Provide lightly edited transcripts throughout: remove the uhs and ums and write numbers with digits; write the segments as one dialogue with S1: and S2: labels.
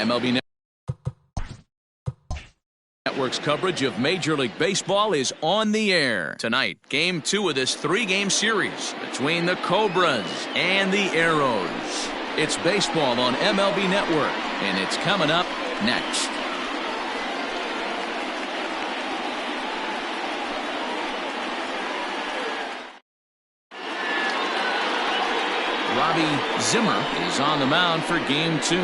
S1: MLB Network's coverage of Major League Baseball is on the air. Tonight, Game 2 of this 3-game series between the Cobras and the Arrows. It's baseball on MLB Network, and it's coming up next. Robbie Zimmer is on the mound for Game 2.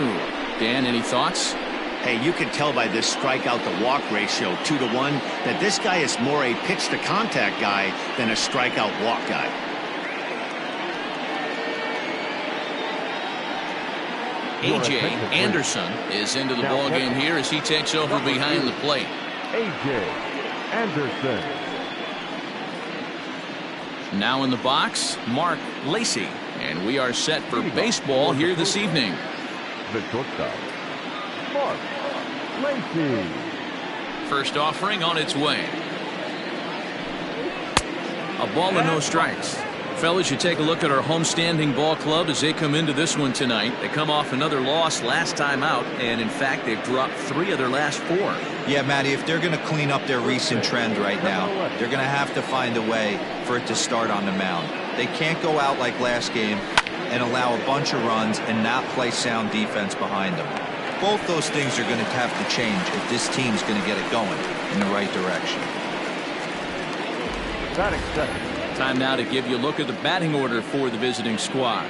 S1: Dan, any thoughts?
S2: Hey, you can tell by this strikeout to walk ratio 2-1 that this guy is more a pitch to contact guy than a strikeout walk guy.
S1: A.J. Anderson is into the ball game here as he takes over behind the plate.
S3: A.J. Anderson.
S1: Now in the box, Mark Lacey. And we are set for baseball here this evening.
S3: The shortstop, Mark Lacey.
S1: First offering on its way. A ball and no strikes. Fellas, you take a look at our homestanding ball club as they come into this one tonight. They come off another loss last time out, and in fact they've dropped 3 of their last 4.
S4: Yeah, Matty, if they're going to clean up their recent trend right now, they're going to have to find a way for it to start on the mound. They can't go out like last game and allow a bunch of runs and not play sound defense behind them. Both those things are going to have to change if this team's going to get it going in the right direction.
S1: Time now to give you a look at the batting order for the visiting squad.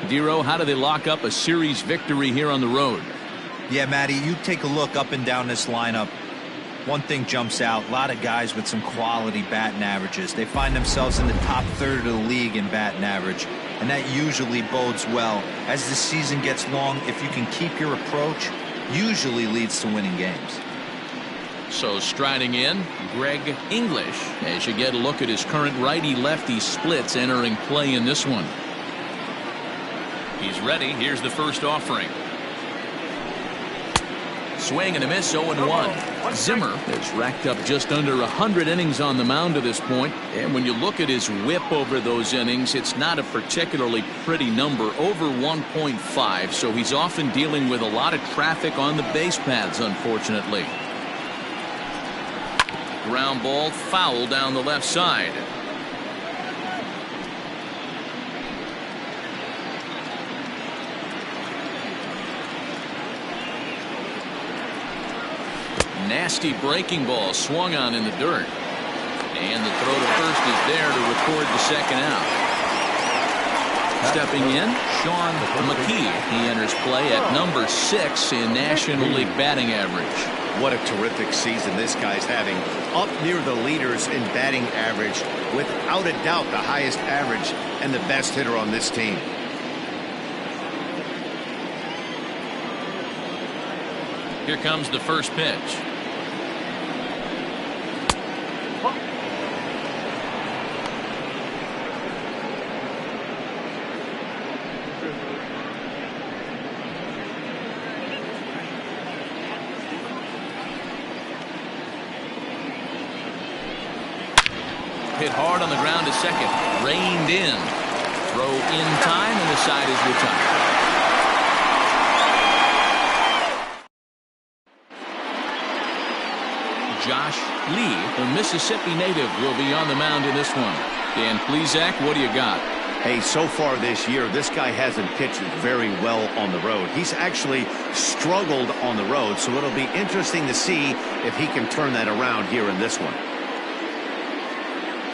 S1: Dero, how do they lock up a series victory here on the road?
S4: Yeah, Matty, you take a look up and down this lineup. One thing jumps out, a lot of guys with some quality batting averages. They find themselves in the top third of the league in batting average, and that usually bodes well. As the season gets long, if you can keep your approach, usually leads to winning games.
S1: So striding in, Greg English, as you get a look at his current righty-lefty splits entering play in this one. He's ready. Here's the first offering. Swing and a miss, 0-1. Zimmer has racked up just under 100 innings on the mound to this point, and when you look at his whip over those innings, it's not a particularly pretty number, over 1.5, so he's often dealing with a lot of traffic on the base paths, unfortunately. Ground ball foul down the left side. Nasty breaking ball swung on in the dirt. And the throw to first is there to record the second out. Stepping in, Sean McKee. He enters play at number 6 in National League batting average.
S2: What a terrific season this guy's having. Up near the leaders in batting average. Without a doubt the highest average and the best hitter on this team.
S1: Here comes the first pitch. Hit hard on the ground to second. Reined in. Throw in time, and the side is retired. Josh Lee, the Mississippi native, will be on the mound in this one. Dan Plesac, what do you got?
S2: Hey, so far this year, this guy hasn't pitched very well on the road. He's actually struggled on the road, so it'll be interesting to see if he can turn that around here in this one.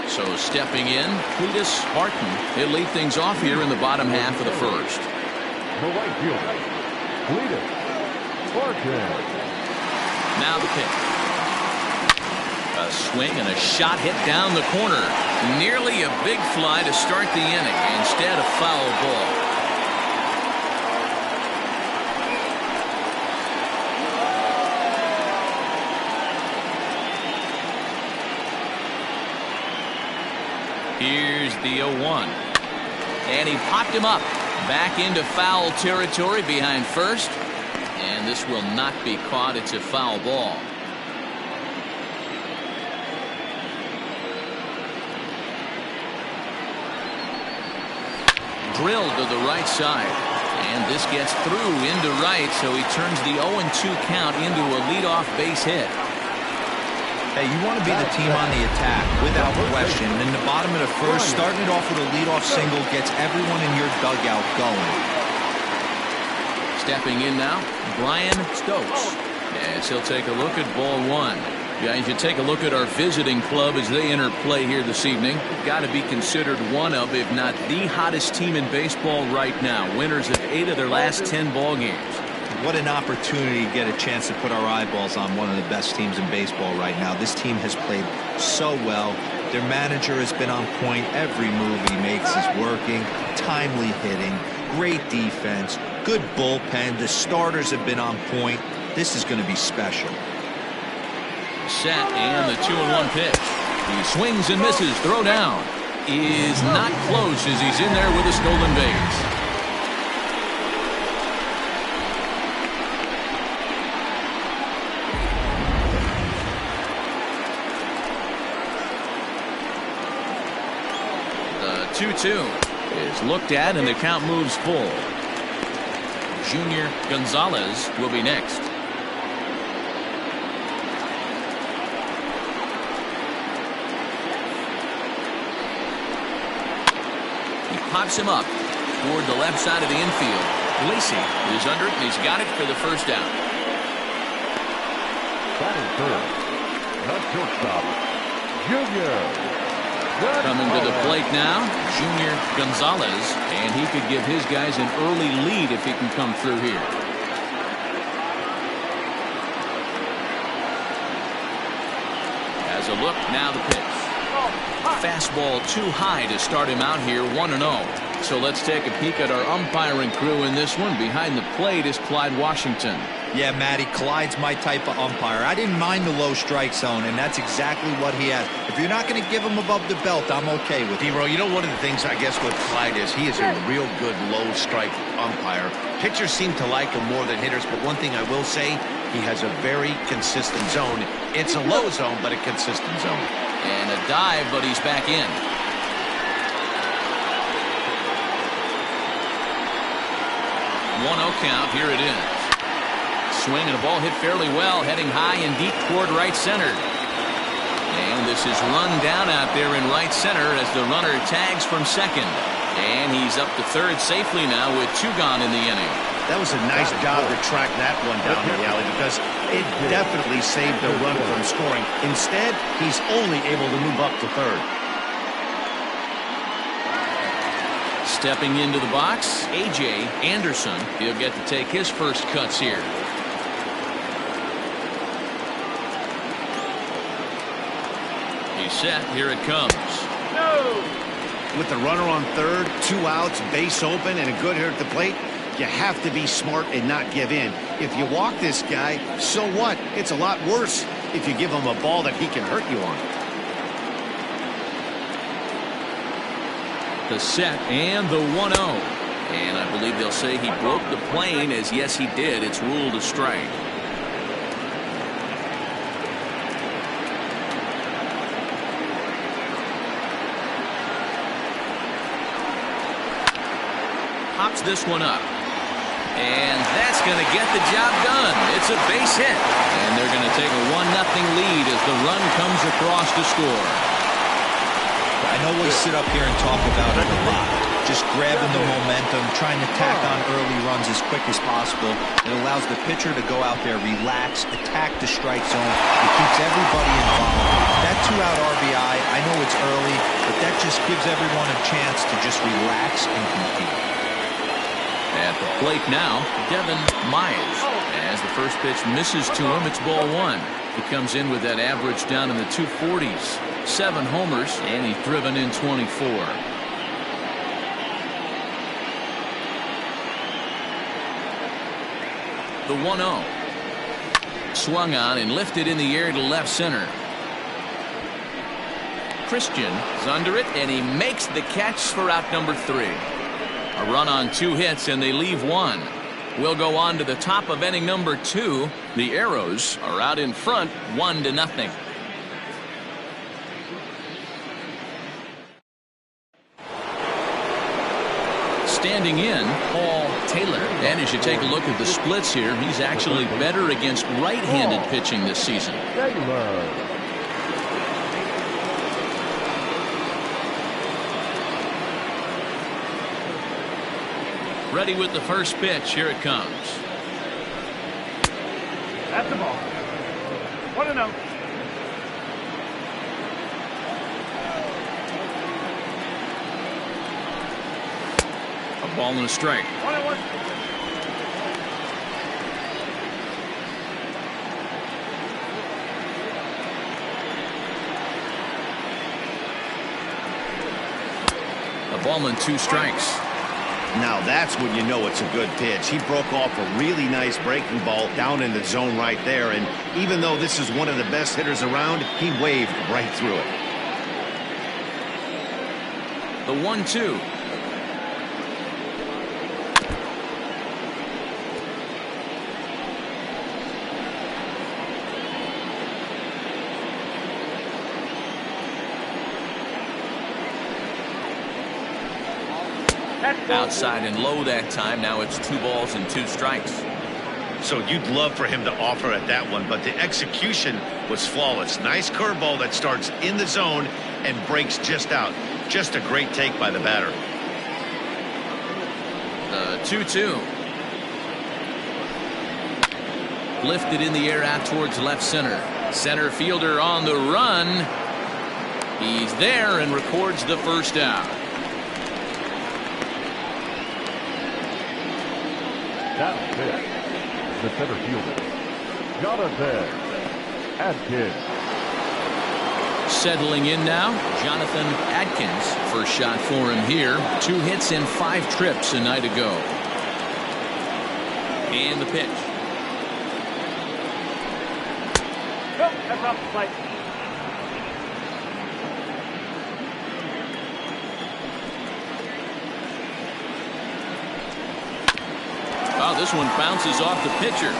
S1: So stepping in, Cletus Barton. He'll lead things off here in the bottom half of the first.
S3: The right fielder, Cletus Barton.
S1: Now the pitch. A swing and a shot hit down the corner. Nearly a big fly to start the inning. Instead, a foul ball. Here's the 0-1. And he popped him up. Back into foul territory behind first. And this will not be caught. It's a foul ball. Drilled to the right side. And this gets through into right, so he turns the 0-2 count into a leadoff base hit.
S4: Hey, you want to be the team on the attack, without question. In the bottom of the first, starting it off with a leadoff single gets everyone in your dugout going.
S1: Stepping in now, Brian Stokes. As he'll take a look at ball one. Guys, you take a look at our visiting club as they enter play here this evening. Got to be considered one of, if not the hottest team in baseball right now. Winners of 8 of their last 10 ball games.
S4: What an opportunity to get a chance to put our eyeballs on one of the best teams in baseball right now. This team has played so well. Their manager has been on point. Every move he makes is working. Timely hitting. Great defense. Good bullpen. The starters have been on point. This is going to be special.
S1: Set and the 2-1 pitch. He swings and misses. Throw down is not close as he's in there with a stolen base. The 2-2 is looked at and the count moves full. Junior Gonzalez will be next. Pops him up toward the left side of the infield. Lacey is under it, and he's got it for the first down.
S3: Batting third, the shortstop, Junior.
S1: Coming to the plate now, Junior Gonzalez, and he could give his guys an early lead if he can come through here. As a look, now the pitch. Fastball too high to start him out here, 1-0. So let's take a peek at our umpiring crew in this one. Behind the plate is Clyde Washington.
S4: Yeah, Matty, Clyde's my type of umpire. I didn't mind the low strike zone, and that's exactly what he has. If you're not going to give him above the belt, I'm okay with it.
S2: D-Row, you know, one of the things I guess with Clyde is he is a real good low strike umpire. Pitchers seem to like him more than hitters, but one thing I will say, he has a very consistent zone. It's a low zone, but a consistent zone.
S1: And a dive, but he's back in. 1-0 count. Here it is. Swing and a ball hit fairly well, heading high and deep toward right center. And this is run down out there in right center as the runner tags from second. And he's up to third safely now with 2 gone in the inning.
S2: That was a nice job to track that one down the alley because it definitely saved the run from scoring. Instead, he's only able to move up to third.
S1: Stepping into the box, A.J. Anderson. He'll get to take his first cuts here. He's set. Here it comes.
S2: With the runner on third, 2 outs, base open, and a good hitter at the plate, you have to be smart and not give in. If you walk this guy, so what? It's a lot worse if you give him a ball that he can hurt you on.
S1: The set and the 1-0. And I believe they'll say he broke the plane, as yes he did. It's ruled a strike. Pops this one up. And that's going to get the job done. It's a base hit. And they're going to take a 1-0 lead as the run comes across to score.
S4: I know we sit up here and talk about it a lot. Just grabbing the momentum, trying to tack on early runs as quick as possible. It allows the pitcher to go out there, relax, attack the strike zone. It keeps everybody involved. That 2-out RBI, I know it's early, but that just gives everyone a chance to just relax and compete.
S1: At the plate now, Devin Myers. As the first pitch misses to him, it's ball 1. He comes in with that average down in the 240s. 7 homers, and he's driven in 24. The 1-0. Swung on and lifted in the air to left center. Christian is under it, and he makes the catch for out number 3. A run on 2 hits, and they leave 1. We'll go on to the top of inning number 2. The Arrows are out in front, 1-0. standing in, Paul Taylor. And as you take a look at the splits here, he's actually better against right-handed pitching this season.
S3: Taylor.
S1: Ready with the first pitch. Here it comes.
S5: That's the ball. 1-0.
S1: A ball and a strike.
S5: 1-1.
S1: A ball and 2 strikes.
S2: Now that's when you know it's a good pitch. He broke off a really nice breaking ball down in the zone right there. And even though this is one of the best hitters around, he waved right through it.
S1: The 1-2. Outside and low that time. Now it's 2 balls and 2 strikes.
S2: So you'd love for him to offer at that one, but the execution was flawless. Nice curveball that starts in the zone and breaks just out. Just a great take by the batter.
S1: The 2-2. Lifted in the air out towards left center. Center fielder on the run. He's there and records the first out.
S3: That's it. The center fielder, Jonathan Adkins.
S1: Settling in now, Jonathan Adkins. First shot for him here. 2 hits in 5 trips a night ago. And the pitch.
S5: Nope, that's off the plate.
S1: Oh, this one bounces off the pitcher.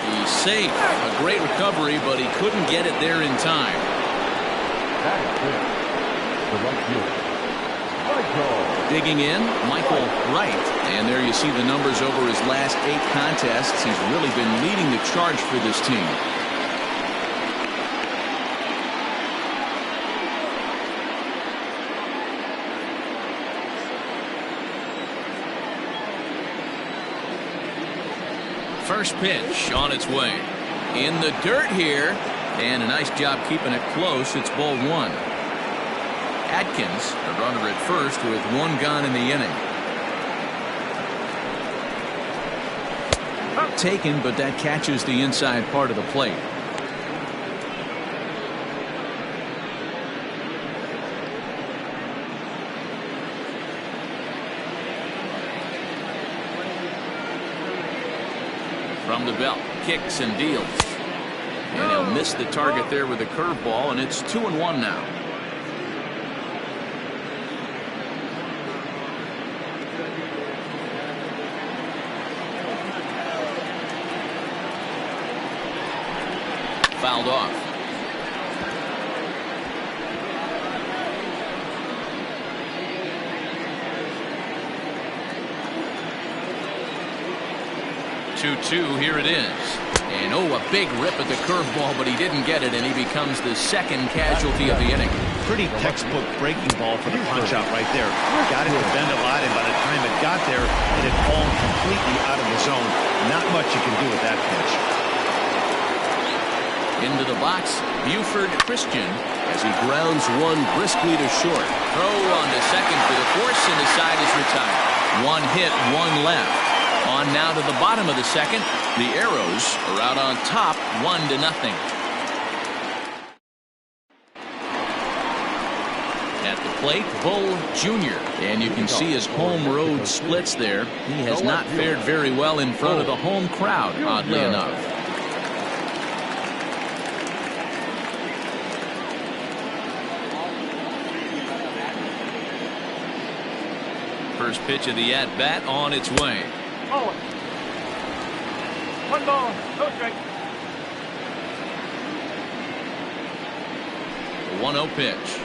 S1: He's safe. A great recovery, but he couldn't get it there in time.
S3: That's it. The right fielder, Michael.
S1: Digging in, Michael Wright. And there you see the numbers over his last 8 contests. He's really been leading the charge for this team. First pitch on its way. In the dirt here. And a nice job keeping it close. It's ball 1. Adkins, a runner at first with 1 gone in the inning. Taken, but that catches the inside part of the plate. From the belt, kicks and deals. And he'll miss the target there with a curveball, and it's 2-1 now. Fouled off. Here it is. And oh, a big rip at the curveball, but he didn't get it, and he becomes the second casualty of the inning.
S2: Pretty textbook breaking ball for the punch out right there. Got it to bend a lot, and by the time it got there, it had fallen completely out of the zone. Not much you can do with that pitch.
S1: Into the box, Buford Christian as he grounds one briskly to short. Throw on to second for the force, and the side is retired. 1 hit, 1 left. On now to the bottom of the second. The Arrows are out on top, 1-0. At the plate, Bull Jr. And you can see his home road splits there. He has not fared very well in front of the home crowd, oddly enough. First pitch of the at-bat on its way.
S5: 1 ball, no strike.
S1: 1-0 pitch.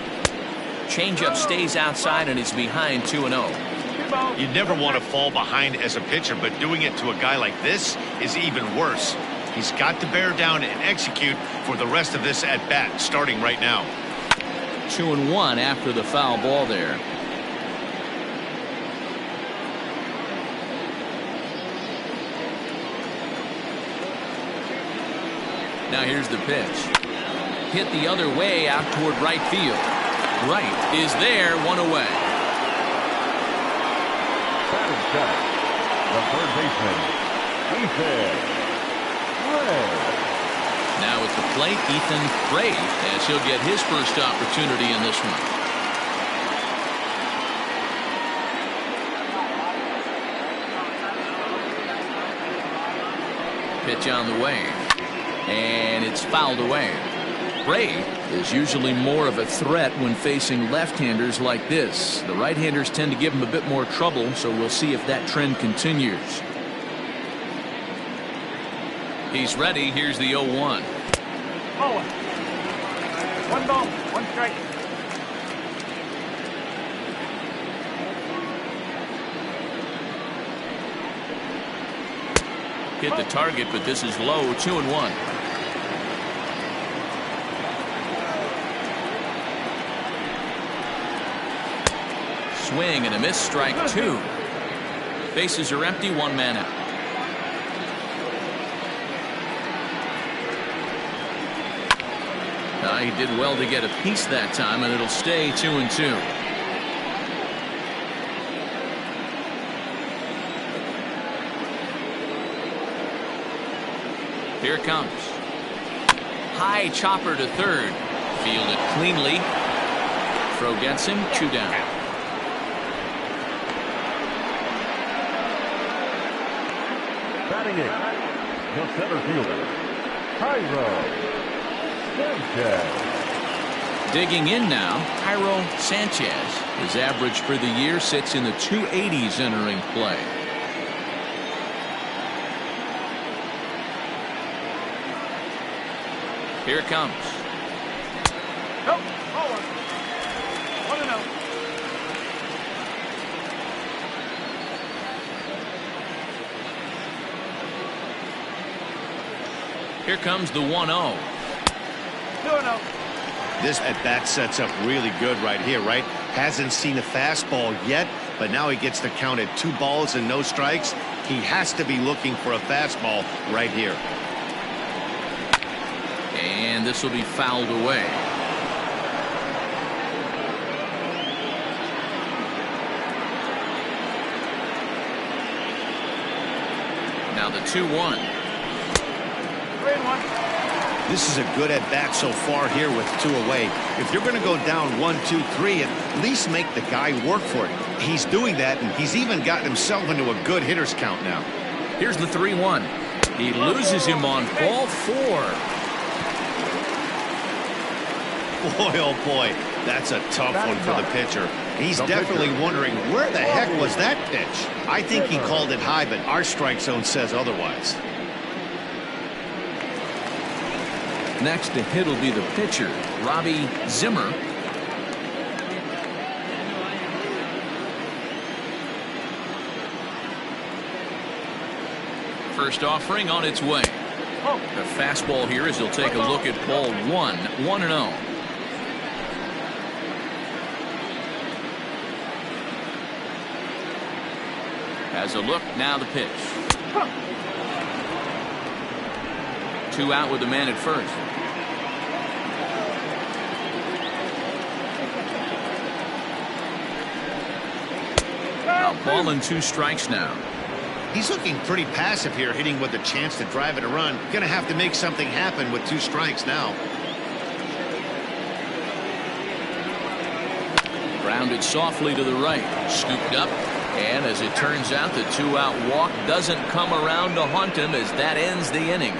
S1: Changeup stays outside, and it's behind 2-0.
S5: ball.
S2: You never want to fall behind as a pitcher, but doing it to a guy like this is even worse. He's got to bear down and execute for the rest of this at-bat, starting right now.
S1: 2-1 after the foul ball there. Now here's the pitch. Hit the other way out toward right field. Right is there, one away.
S3: Batting check. The third baseman, Ethan Ray.
S1: Now at the plate, Ethan Ray, as he'll get his first opportunity in this one. Pitch on the way. And it's fouled away. Ray is usually more of a threat when facing left-handers like this. The right-handers tend to give him a bit more trouble, so we'll see if that trend continues. He's ready. Here's the 0-1.
S5: Ball. 1 ball, 1 strike.
S1: Hit the target, but this is low. 2-1. Swing and a miss, strike 2. Bases are empty, 1 man out. He did well to get a piece that time, and it'll stay 2-2. Here it comes. High chopper to third. Fielded cleanly. Throw gets him, 2 down.
S3: Batting in, the center fielder, Cairo Sanchez.
S1: Digging in now, Cairo Sanchez. His average for the year sits in the 280s entering play. Here it comes.
S5: Go. Forward. 1-0.
S1: Here comes the 1-0.
S5: 2-0.
S2: This at-bat sets up really good right here, right? Hasn't seen a fastball yet, but now he gets the count at 2 balls and no strikes. He has to be looking for a fastball right here.
S1: And this will be fouled away. Now the 2-1.
S5: 3-1.
S2: This is a good at-bat so far here with 2 away. If you're going to go down 1, 2, 3, at least make the guy work for it. He's doing that, and he's even gotten himself into a good hitter's count now.
S1: Here's the 3-1. He loses him on ball 4.
S2: Boy, oh boy, that's a tough one for the pitcher. He's definitely wondering, where the heck was that pitch? I think he called it high, but our strike zone says otherwise.
S1: Next to hit will be the pitcher, Robbie Zimmer. First offering on its way. The fastball here as he'll take a look at ball 1, 1-0. Has a look, now the pitch. 2 out with the man at first. Ball and 2 strikes now.
S2: He's looking pretty passive here, hitting with a chance to drive it a run. Gonna have to make something happen with 2 strikes now.
S1: Grounded softly to the right. Scooped up. And as it turns out, the 2-out walk doesn't come around to haunt him as that ends the inning.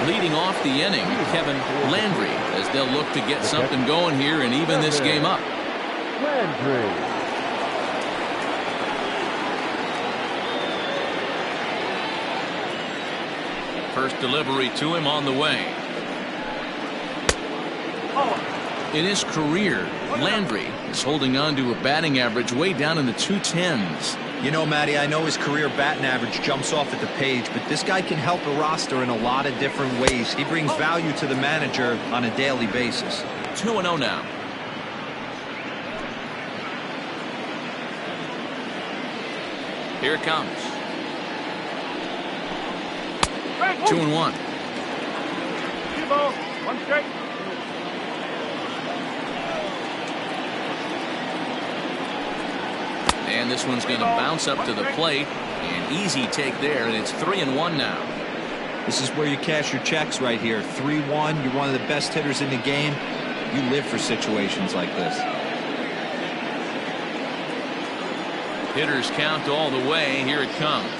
S1: Leading off the inning, Kevin Landry, as they'll look to get something going here and even this game up.
S3: Landry.
S1: First delivery to him on the way. In his career, Landry is holding on to a batting average way down in the 210s.
S4: You know, Matty, I know his career batting average jumps off at the page, but this guy can help a roster in a lot of different ways. He brings value to the manager on a daily basis.
S1: 2-0 now. Here it comes. 2-1.
S5: 2 balls, 1 strike.
S1: And this one's going to bounce up to the plate. An easy take there, and it's 3-1 now.
S4: This is where you cash your checks right here. 3-1. You're one of the best hitters in the game. You live for situations like this.
S1: Hitters count all the way. Here it comes.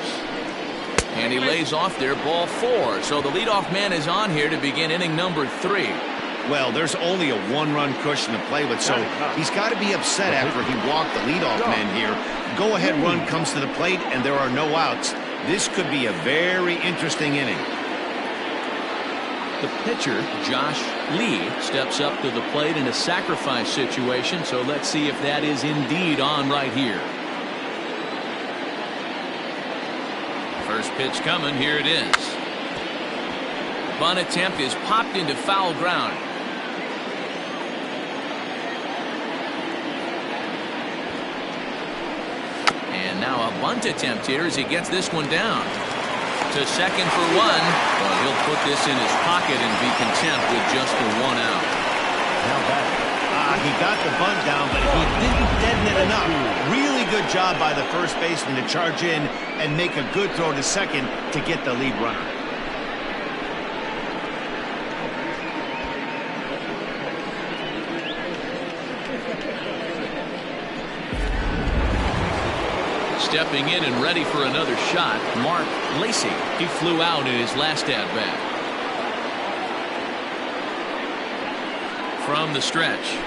S1: And he lays off there, ball 4. So the leadoff man is on here to begin inning number 3.
S2: Well, there's only a 1-run cushion to play with, so he's got to be upset after he walked the leadoff man here. Go-ahead run comes to the plate, and there are no outs. This could be a very interesting inning.
S1: The pitcher, Josh Lee, steps up to the plate in a sacrifice situation, so let's see if that is indeed on right here. First pitch coming. Here it is. Bunt attempt is popped into foul ground. And now a bunt attempt here as he gets this one down to second for 1. But he'll put this in his pocket and be content with just the 1 out.
S3: Now back.
S2: He got the bunt down, but he didn't deaden it enough. Really good job by the first baseman to charge in and make a good throw to second to get the lead runner.
S1: Stepping in and ready for another shot, Mark Lacy. He flew out in his last at-bat. From the stretch.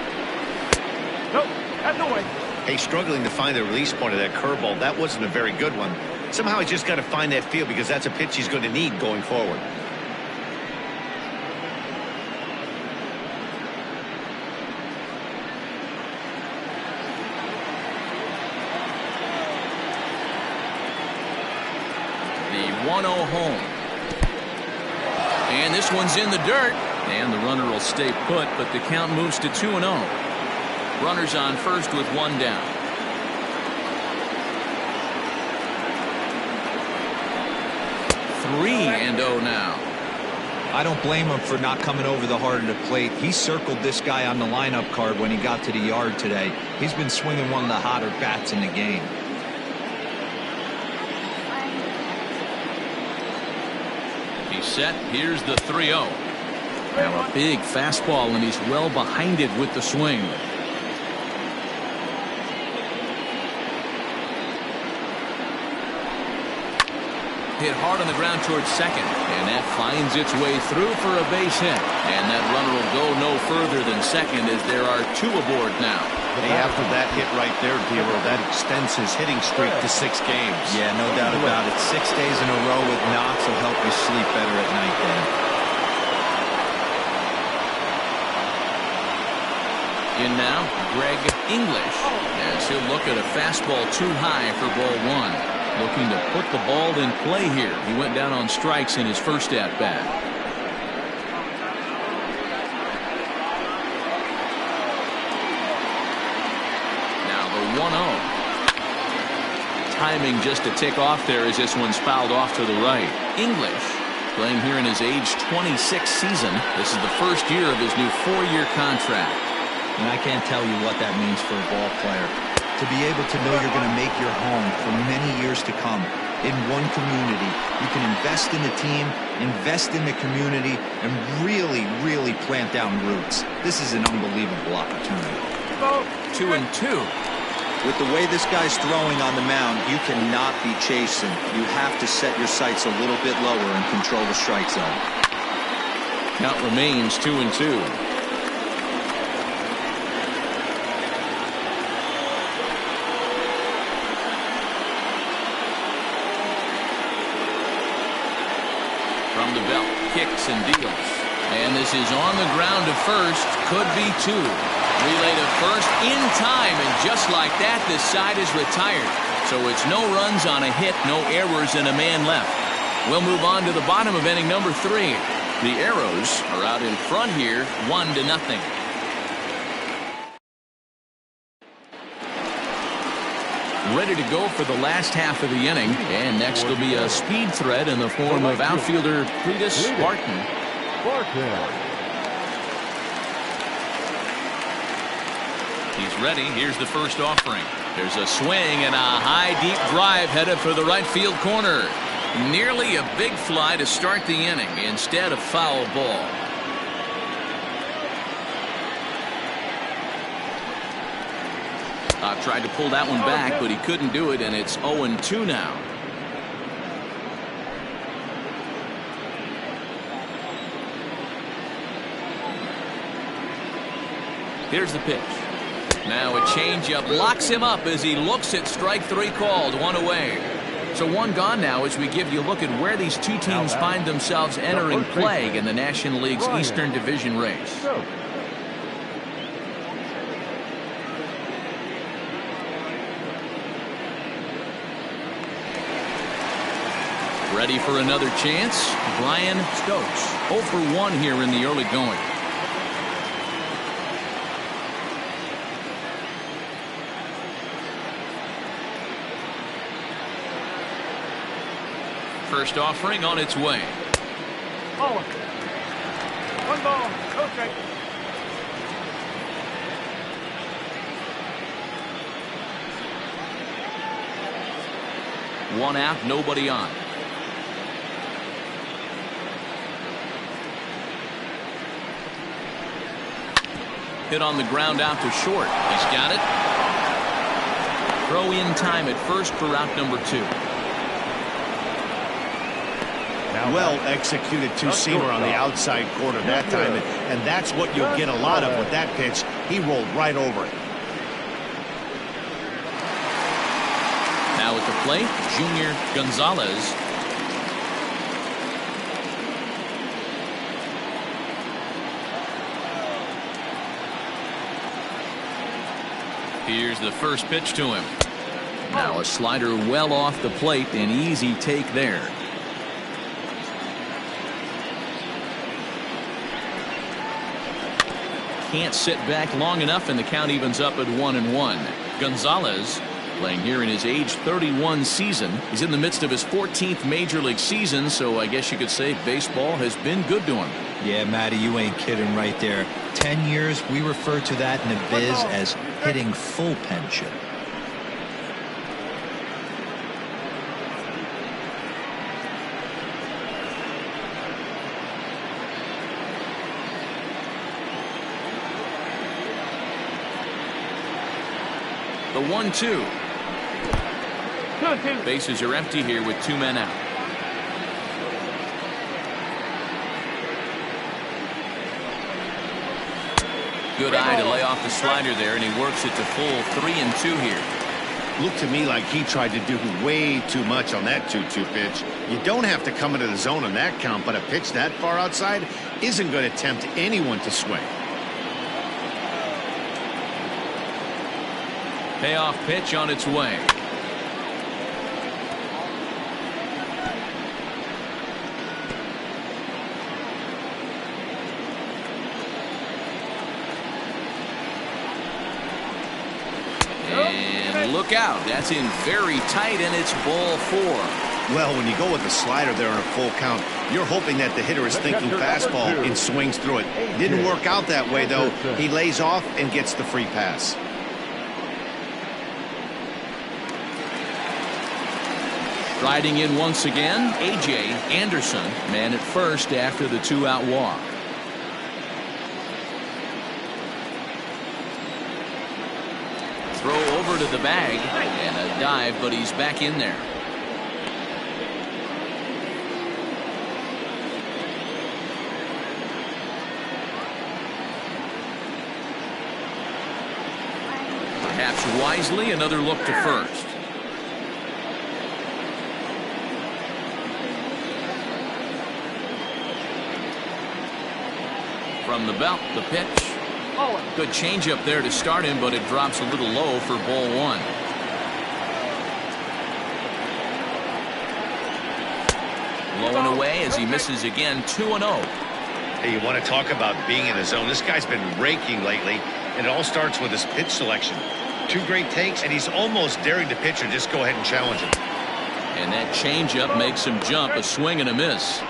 S5: Nope, that's the way.
S2: Hey, struggling to find the release point of that curveball. That wasn't a very good one. Somehow he's just got to find that feel because that's a pitch he's going to need going forward.
S1: The 1-0 home. And this one's in the dirt. And the runner will stay put, but the count moves to 2-0. Runners on first with 1 down. Three and 0 now.
S4: I don't blame him for not coming over the heart of the plate. He circled this guy on the lineup card when he got to the yard today. He's been swinging one of the hotter bats in the game.
S1: He's set. Here's the 3-0. Now a big fastball, and he's well behind it with the swing. Hit hard on the ground towards second, and that finds its way through for a base hit. And that runner will go no further than second as there are 2 aboard now.
S2: Hey, after that hit right there, Dero, that extends his hitting streak to 6 games.
S4: Yeah, no doubt about it. 6 days in a row with knocks will help you sleep better at night, Dan.
S1: In now, Greg English, as he'll look at a fastball too high for ball 1. Looking to put the ball in play here. He went down on strikes in his first at-bat. Now the 1-0. Timing just to tick off there as this one's fouled off to the right. English playing here in his age 26 season. This is the first year of his new 4-year contract.
S4: And I can't tell you what that means for a ball player. To be able to know you're going to make your home for many years to come in one community. You can invest in the team, invest in the community, and really, really plant down roots. This is an unbelievable opportunity.
S1: 2-2.
S4: With the way this guy's throwing on the mound, you cannot be chasing. You have to set your sights a little bit lower and control the strike zone.
S1: Count remains 2-2. the belt, kicks and deals. And this is on the ground to first. Could be two. Relay to first in time, and just like that, this side is retired. So it's no runs on a hit, no errors, and a man left. We'll move on to the bottom of inning number 3. The Arrows are out in front here, 1-0. Ready to go for the last half of the inning, and next will be a speed threat in the form of outfielder Cletus Barton. He's ready. Here's the first offering. There's a swing and a high deep drive headed for the right field corner. Nearly a big fly to start the inning, instead of foul ball. Tried to pull that one back, but he couldn't do it, and it's 0-2 now. Here's the pitch. Now a changeup locks him up as he looks at strike 3 called, 1 away. So 1 gone now as we give you a look at where these two teams find themselves entering play in the National League's Eastern Division race. Ready for another chance? Brian Stokes, 0 for 1 here in the early going. First offering on its way.
S5: Ball. 1 ball, no strike.
S1: One out, nobody on. Hit on the ground out to short. He's got it. Throw in time at first for out number 2.
S2: Well executed two-seamer on the outside corner that time, and that's what you'll get a lot of with that pitch. He rolled right over it.
S1: Now at the plate, Junior Gonzalez. Here's the first pitch to him. Now a slider well off the plate, an easy take there. Can't sit back long enough, and the count evens up at 1-1. Gonzalez, playing here in his age 31 season. He's in the midst of his 14th major league season, so I guess you could say baseball has been good to him.
S4: Yeah, Matty, you ain't kidding right there. 10 years, we refer to that in the biz as hitting full pension.
S1: The 1-2. Bases are empty here with 2 men out. Good eye to lay off the slider there, and he works it to full 3-2 here.
S2: Looked to me like he tried to do way too much on that 2-2 pitch. You don't have to come into the zone on that count, but a pitch that far outside isn't going to tempt anyone to swing.
S1: Payoff pitch on its way. And look out. That's in very tight, and it's ball 4.
S2: Well, when you go with the slider there in a full count, you're hoping that the hitter is thinking fastball and swings through it. Didn't work out that way, though. He lays off and gets the free pass.
S1: Riding in once again, A.J. Anderson, man at first after the 2-out walk. Throw over to the bag, and a dive, but he's back in there. Perhaps wisely, another look to first. From the belt, the pitch. Good changeup there to start him, but it drops a little low for ball one. Low and away as he misses again, 2-0.
S2: Hey, you want to talk about being in the zone? This guy's been raking lately, and it all starts with his pitch selection. 2 great takes, and he's almost daring the pitcher just go ahead and challenge him.
S1: And that changeup makes him jump, a swing and a miss.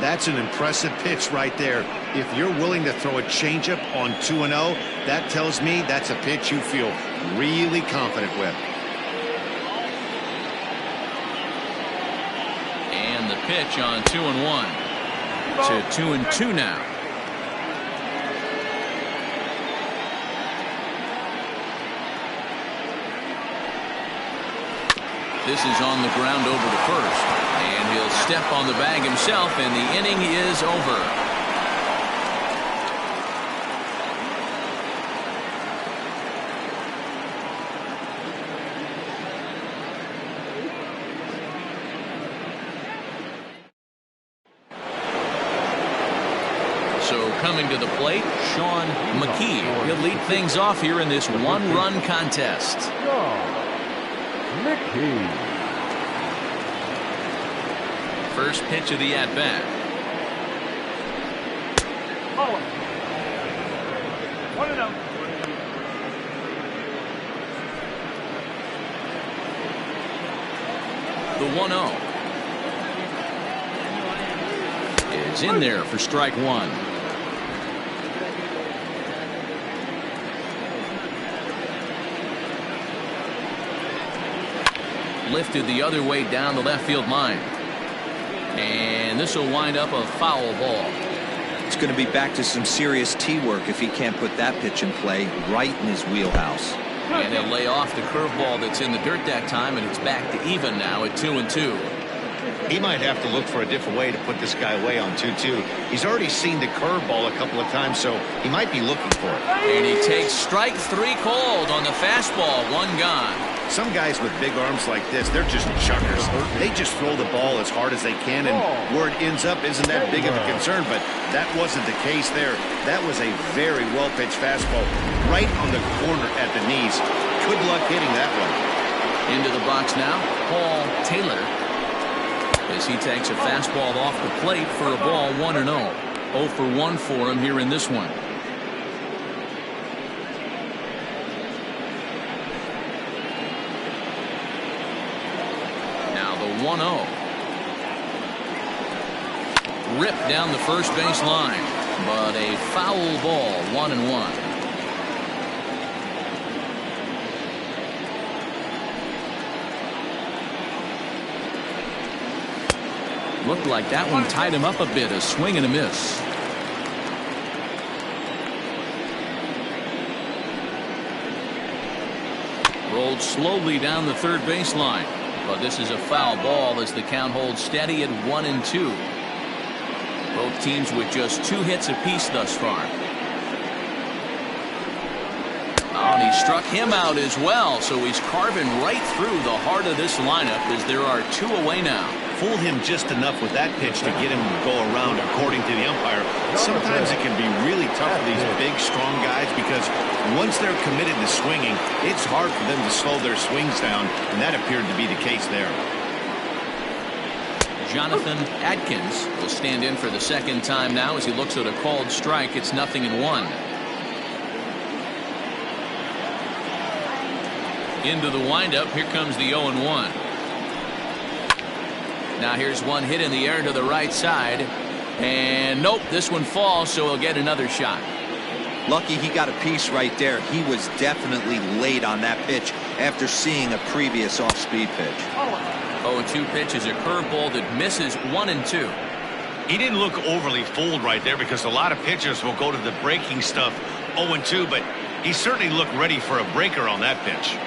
S2: That's an impressive pitch right there. If you're willing to throw a changeup on 2-0, that tells me that's a pitch you feel really confident with.
S1: And the pitch on 2-1 to 2-2 now. This is on the ground over to first, and he'll step on the bag himself, and the inning is over. So coming to the plate, Sean McKee. He'll lead things off here in this one-run contest.
S3: McKee.
S1: First pitch of the at-bat.
S5: 1-0.
S1: The 1-0 is in there for strike one. Lifted the other way down the left field line. And this will wind up a foul ball.
S4: It's going to be back to some serious tee work if he can't put that pitch in play right in his wheelhouse.
S1: And he'll lay off the curveball that's in the dirt that time, and it's back to even now at 2-2.
S2: He might have to look for a different way to put this guy away on 2-2. He's already seen the curveball a couple of times, so he might be looking for it.
S1: And he takes strike 3 called on the fastball, 1 gone.
S2: Some guys with big arms like this, they're just chuckers. They just throw the ball as hard as they can, and where it ends up isn't that big of a concern, but that wasn't the case there. That was a very well-pitched fastball right on the corner at the knees. Good luck hitting that one.
S1: Into the box now, Paul Taylor, as he takes a fastball off the plate for a ball, 1-0. 0 for 1 for him here in this one. Now the 1-0. Ripped down the first base line, but a foul ball, 1-1. Looked like that one tied him up a bit, a swing and a miss. Rolled slowly down the third baseline, but this is a foul ball as the count holds steady at 1-2. Both teams with just 2 hits apiece thus far. Oh, and he struck him out as well, so he's carving right through the heart of this lineup as there are 2 away now.
S2: Fool him just enough with that pitch to get him to go around, according to the umpire. Sometimes it can be really tough for these big, strong guys because once they're committed to swinging, it's hard for them to slow their swings down, and that appeared to be the case there.
S1: Jonathan Adkins will stand in for the second time now as he looks at a called strike. It's 0-1. Into the windup. Here comes the 0-1. Now here's one hit in the air to the right side, and nope, this one falls, so he'll get another shot.
S4: Lucky he got a piece right there. He was definitely late on that pitch after seeing a previous off-speed pitch.
S1: 0-2 pitch is a curveball that misses 1-2.
S2: He didn't look overly fooled right there because a lot of pitchers will go to the breaking stuff 0-2, but he certainly looked ready for a breaker on that pitch.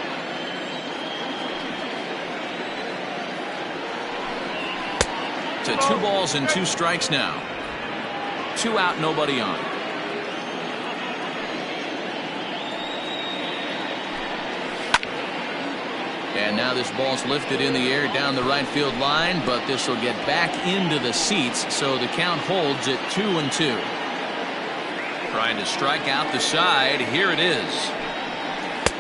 S1: To 2 balls and 2 strikes now. 2 out, nobody on. And now this ball's lifted in the air down the right field line, but this will get back into the seats, so the count holds at 2-2. Trying to strike out the side. Here it is.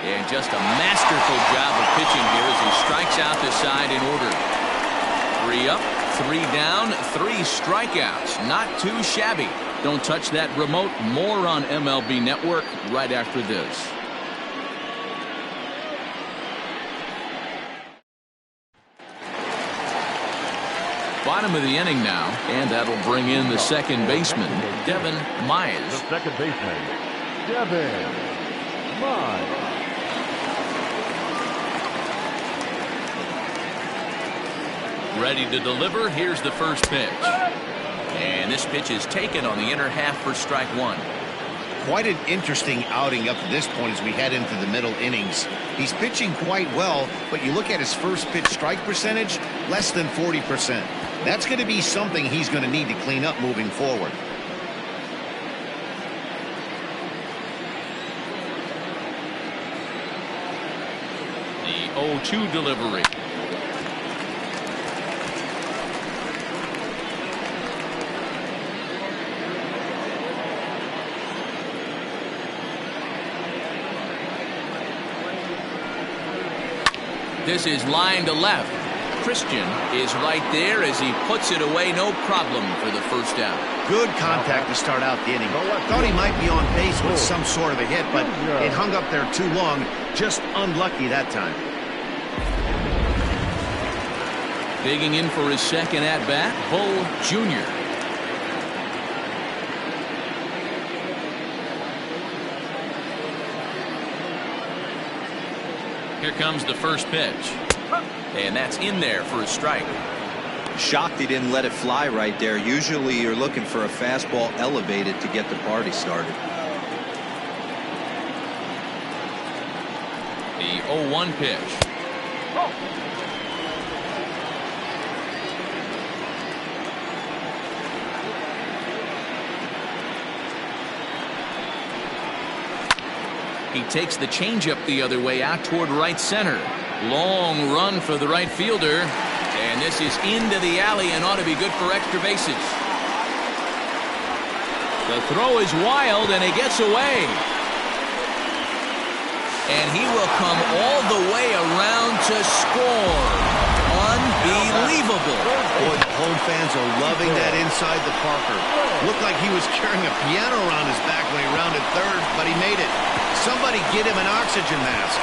S1: And just a masterful job of pitching here as he strikes out the side in order. 3 up, 3 down, 3 strikeouts. Not too shabby. Don't touch that remote. More on MLB Network right after this. Bottom of the inning now, and that'll bring in the second baseman, Devin Mize.
S3: The second baseman, Devin Mize.
S1: Ready to deliver. Here's the first pitch. And this pitch is taken on the inner half for strike 1.
S2: Quite an interesting outing up to this point as we head into the middle innings. He's pitching quite well, but you look at his first pitch strike percentage, less than 40%. That's going to be something he's going to need to clean up moving forward.
S1: The 0-2 delivery. This is line to left. Christian is right there as he puts it away. No problem for the first out.
S2: Good contact to start out the inning. Thought he might be on base with some sort of a hit, but it hung up there too long. Just unlucky that time.
S1: Digging in for his second at-bat, Bull Jr. Here comes the first pitch. And that's in there for a strike.
S4: Shocked he didn't let it fly right there. Usually you're looking for a fastball elevated to get the party started.
S1: The 0-1 pitch. He takes the changeup the other way out toward right center. Long run for the right fielder. And this is into the alley and ought to be good for extra bases. The throw is wild and it gets away. And he will come all the way around to score. Unbelievable.
S2: Boy, the home fans are loving that inside the Parker. Looked like he was carrying a piano around his back when he rounded third, but he made it. Somebody get him an oxygen mask.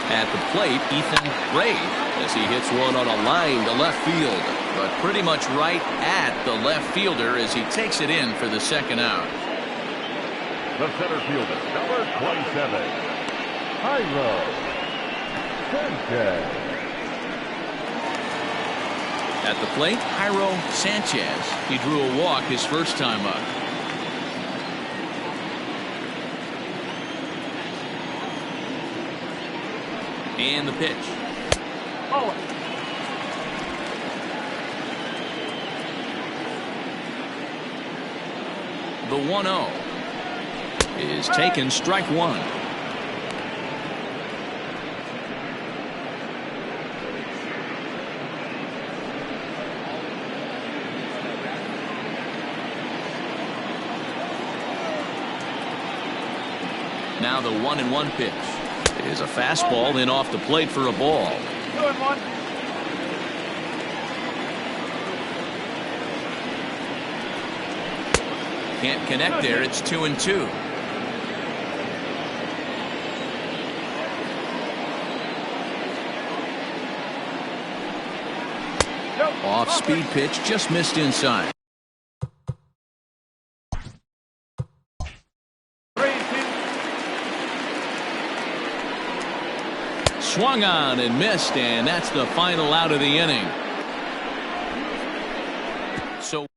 S1: At the plate, Ethan Ray, as he hits one on a line to left field, but pretty much right at the left fielder as he takes it in for the second out.
S3: The center fielder, number 27, Jairo Sanchez.
S1: At the plate, Jairo Sanchez. He drew a walk his first time up. And the pitch.
S5: Oh.
S1: The 1-0 is taken, strike 1. Now the 1-1 pitch. It is a fastball, then off the plate for a ball.
S5: 2-1.
S1: Can't connect there. It's 2-2. Off speed pitch, just missed inside.
S5: 3-2.
S1: Swung on and missed, and that's the final out of the inning. So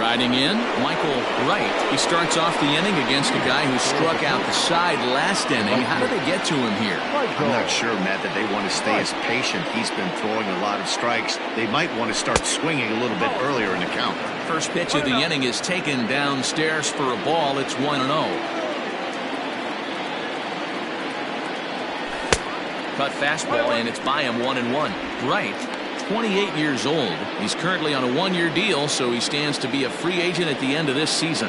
S1: Striding in, Michael Wright. He starts off the inning against a guy who struck out the side last inning. How did they get to him here?
S2: I'm not sure, Matt, that they want to stay as patient. He's been throwing a lot of strikes. They might want to start swinging a little bit earlier in the count.
S1: First pitch of the inning is taken downstairs for a ball. It's 1-0. Cut fastball, and it's by him 1-1. Wright, 28 years old. He's currently on a one-year deal, so he stands to be a free agent at the end of this season.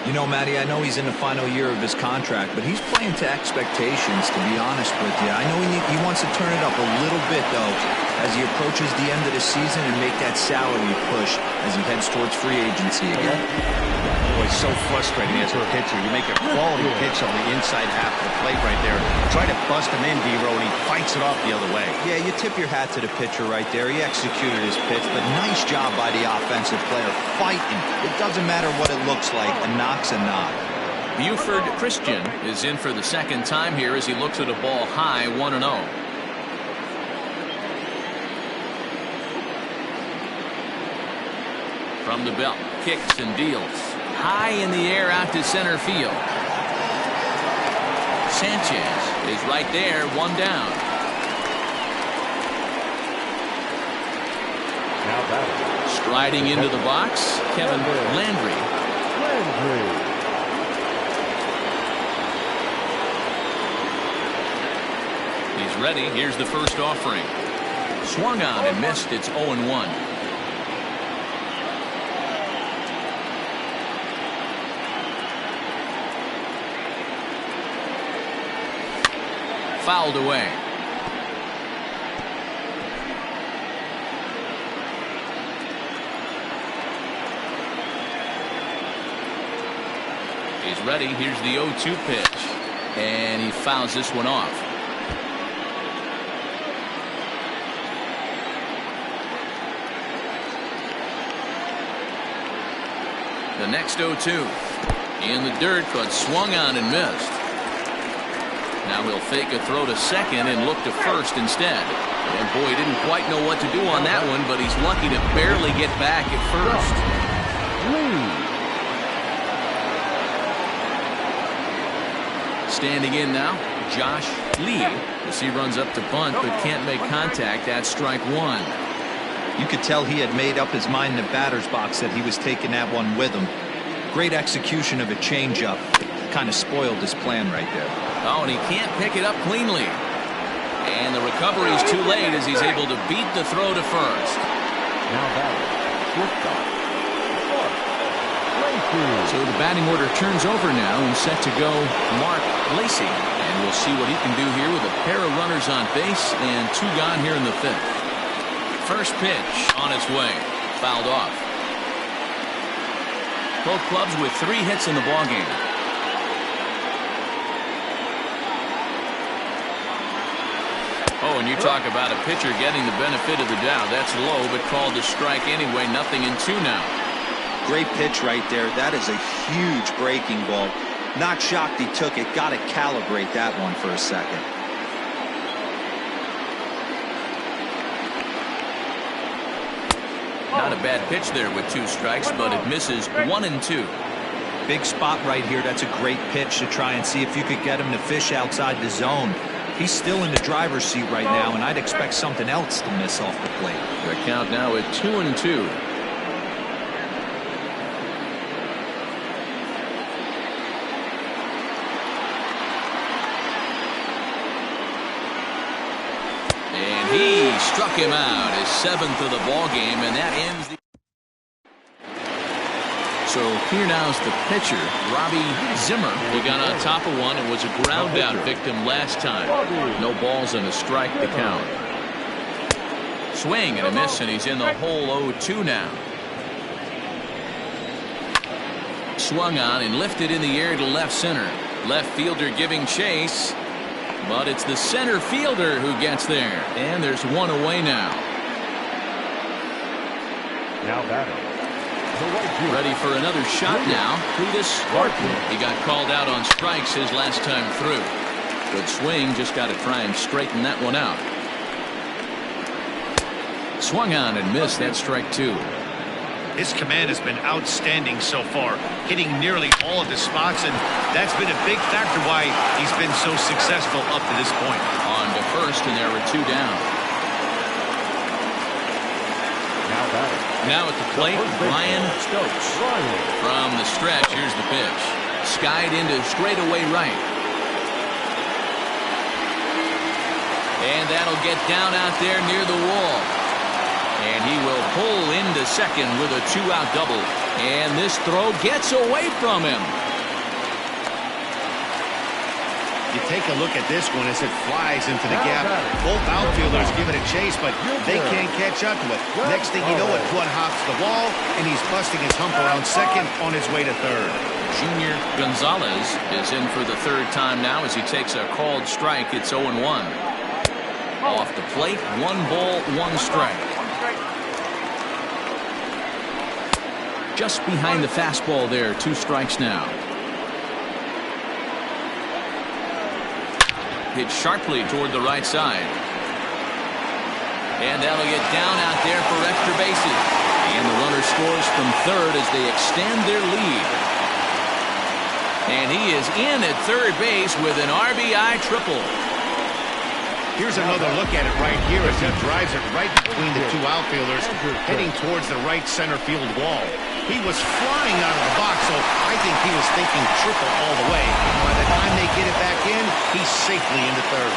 S4: You know, Matty, I know he's in the final year of his contract, but he's playing to expectations, to be honest with you. I know he wants to turn it up a little bit, though, as he approaches the end of the season and make that salary push as he heads towards free agency again.
S2: Boy, it's so frustrating as a pitcher. You make a quality pitch on the inside half of the plate right there. Try to bust him in, D-Row, and he fights it off the other way.
S4: Yeah, you tip your hat to the pitcher right there. He executed his pitch, but nice job by the offensive player fighting. It doesn't matter what it looks like. A knock's a knock.
S1: Buford Christian is in for the second time here as he looks at a ball high, 1-0. From the belt, kicks and deals. High in the air out to center field. Sanchez is right there, one down.
S3: Now batting.
S1: Striding into the box, Kevin Landry. He's ready. Here's the first offering. Swung on and missed. It's 0-1. Fouled away. He's ready. Here's the 0-2 pitch. And he fouls this one off. The next 0-2. In the dirt, but swung on and missed. Now he'll fake a throw to second and look to first instead. And boy, he didn't quite know what to do on that one, but he's lucky to barely get back at first. Standing in now, Josh Lee, as he runs up to bunt but can't make contact. That's strike one.
S4: You could tell he had made up his mind in the batter's box that he was taking that one with him. Great execution of a changeup. Kind of spoiled his plan right there.
S1: Oh, and he can't pick it up cleanly. And the recovery's too late as he's able to beat the throw to first.
S3: Now batting. Shortstop.
S1: So the batting order turns over now and set to go Mark Lacey. And we'll see what he can do here with a pair of runners on base and two gone here in the fifth. First pitch on its way. Fouled off. Both clubs with 3 hits in the ballgame. Oh, and you talk about a pitcher getting the benefit of the doubt. That's low, but called to strike anyway. 0-2 now.
S4: Great pitch right there. That is a huge breaking ball. Not shocked he took it. Got to calibrate that one for a second.
S1: Not a bad pitch there with 2 strikes, but it misses 1-2.
S4: Big spot right here. That's a great pitch to try and see if you could get him to fish outside the zone. He's still in the driver's seat right now, and I'd expect something else to miss off the plate.
S1: The count now at 2-2. And he struck him out, his 7th of the ball game, and that ends the. So here now is the pitcher, Robbie Zimmer. He got on top of one and was a ground out victim last time. No balls and a strike to count. Swing and a miss, and he's in the hole 0-2 now. Swung on and lifted in the air to left center. Left fielder giving chase, but it's the center fielder who gets there. And there's one away now.
S3: Now batting.
S1: Ready for another shot now. Cletus Barton. He got called out on strikes his last time through. Good swing. Just got to try and straighten that one out. Swung on and missed. That strike 2.
S2: His command has been outstanding so far, hitting nearly all of the spots, and that's been a big factor why he's been so successful up to this point.
S1: On to first, and there were 2 down. Now at the plate, Ryan Stokes. From the stretch, here's the pitch. Skied into straightaway right. And that'll get down out there near the wall. And he will pull into second with a 2-out double. And this throw gets away from him.
S2: You take a look at this one as it flies into the gap. Both outfielders give it a chase, but they can't catch up to it. Next thing you know it, one hops the wall, and he's busting his hump around second on his way to third.
S1: Junior Gonzalez is in for the 3rd time now as he takes a called strike. It's 0-1. Off the plate, 1 ball, 1 strike. Just behind the fastball there, 2 strikes now. Hit sharply toward the right side. And that'll get down out there for extra bases. And the runner scores from third as they extend their lead. And he is in at third base with an RBI triple.
S2: Here's another look at it right here as he drives it right between the 2 outfielders, heading towards the right center field wall. He was flying out of the box, so I think he was thinking triple all the way. By the time they get it back in, he's safely into third.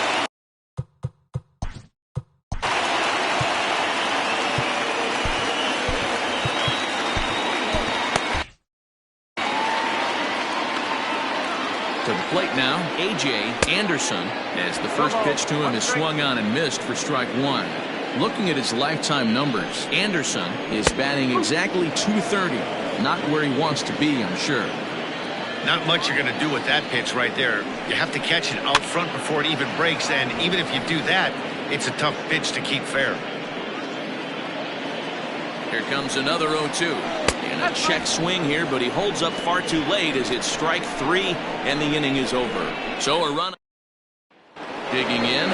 S1: To the plate now, A.J. Anderson, as the first pitch to him is swung on and missed for strike 1. Looking at his lifetime numbers, Anderson is batting exactly .230. Not where he wants to be, I'm sure.
S2: Not much you're going to do with that pitch right there. You have to catch it out front before it even breaks, and even if you do that, it's a tough pitch to keep fair.
S1: Here comes another 0-2. And a check swing here, but he holds up far too late as it's strike 3, and the inning is over. So a run. Digging in,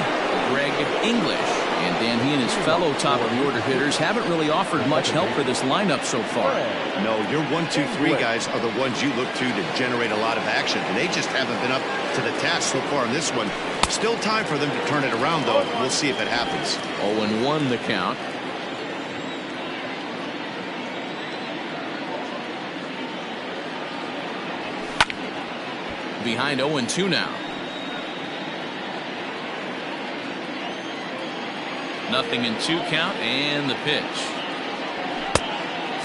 S1: Greg English. And Dan, he and his fellow top-of-the-order hitters haven't really offered much help for this lineup so far.
S2: No, your 1, 2, 3 guys are the ones you look to generate a lot of action, and they just haven't been up to the task so far in this one. Still time for them to turn it around, though. We'll see if it happens.
S1: 0-1 the count. Behind 0-2 now. Nothing in 2 count, and the pitch.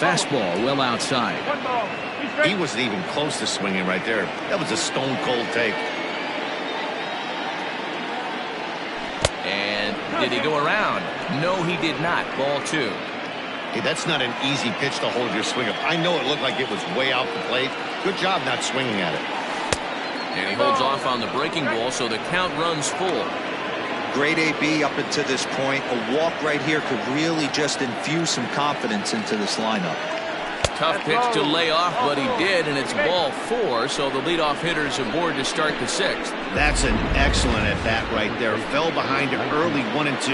S1: Fastball well outside.
S2: He wasn't even close to swinging right there. That was a stone-cold take.
S1: And did he go around? No, he did not. Ball 2.
S2: Hey, that's not an easy pitch to hold your swing up. I know it looked like it was way out the plate. Good job not swinging at it.
S1: And he holds off on the breaking ball, so the count runs full.
S4: Great AB up until this point. A walk right here could really just infuse some confidence into this lineup.
S1: Tough pitch to lay off, but he did, and it's ball 4, so the leadoff hitter's aboard to start the 6th.
S2: That's an excellent at-bat right there. Fell behind it early 1 and 2.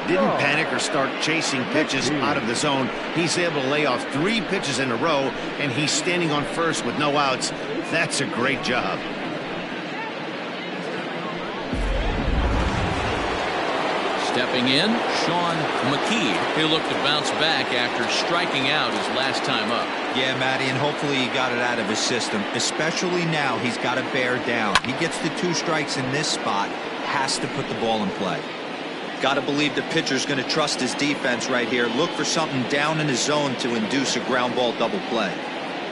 S2: Didn't panic or start chasing pitches out of the zone. He's able to lay off 3 pitches in a row, and he's standing on first with no outs. That's a great job.
S1: Stepping in, Sean McKee. He'll look to bounce back after striking out his last time up.
S4: Yeah, Matty, and hopefully he got it out of his system. Especially now, he's got to bear down. He gets the 2 strikes in this spot, has to put the ball in play. Got to believe the pitcher's going to trust his defense right here. Look for something down in his zone to induce a ground ball double play.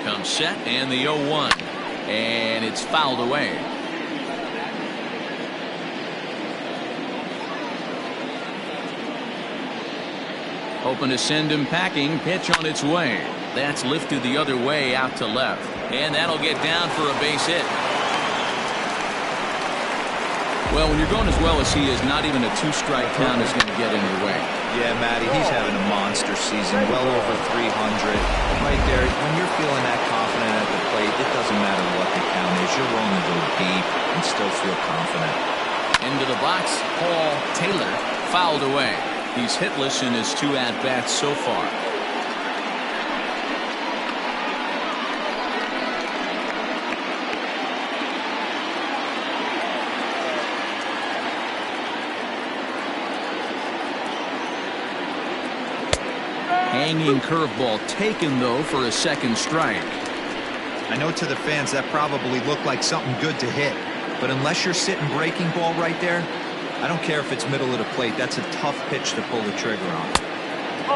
S1: Comes set, and the 0-1. And it's fouled away. Hoping to send him packing. Pitch on its way. That's lifted the other way out to left. And that'll get down for a base hit. Well, when you're going as well as he is, not even a 2-strike count is going to get in your way.
S4: Yeah, Matty, he's having a monster season. Well over 300. Right there, when you're feeling that confident at the plate, it doesn't matter what the count is. You're willing to go deep and still feel confident.
S1: Into the box, Paul Taylor fouled away. He's hitless in his 2 at-bats so far. Hanging curveball taken, though, for a second strike.
S4: I know to the fans that probably looked like something good to hit, but unless you're sitting breaking ball right there, I don't care if it's middle of the plate. That's a tough pitch to pull the trigger on.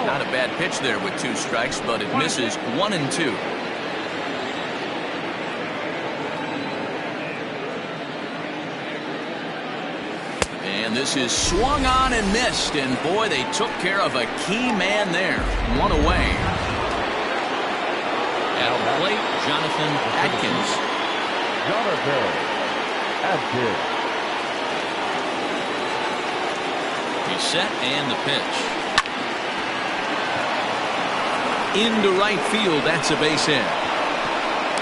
S1: Not a bad pitch there with 2 strikes, but it misses 1 and 2. And this is swung on and missed, and boy, they took care of a key man there. 1 away. At the plate, Jonathan Adkins.
S3: Jonathan Adkins.
S1: He's set, and the pitch. Into right field, that's a base hit.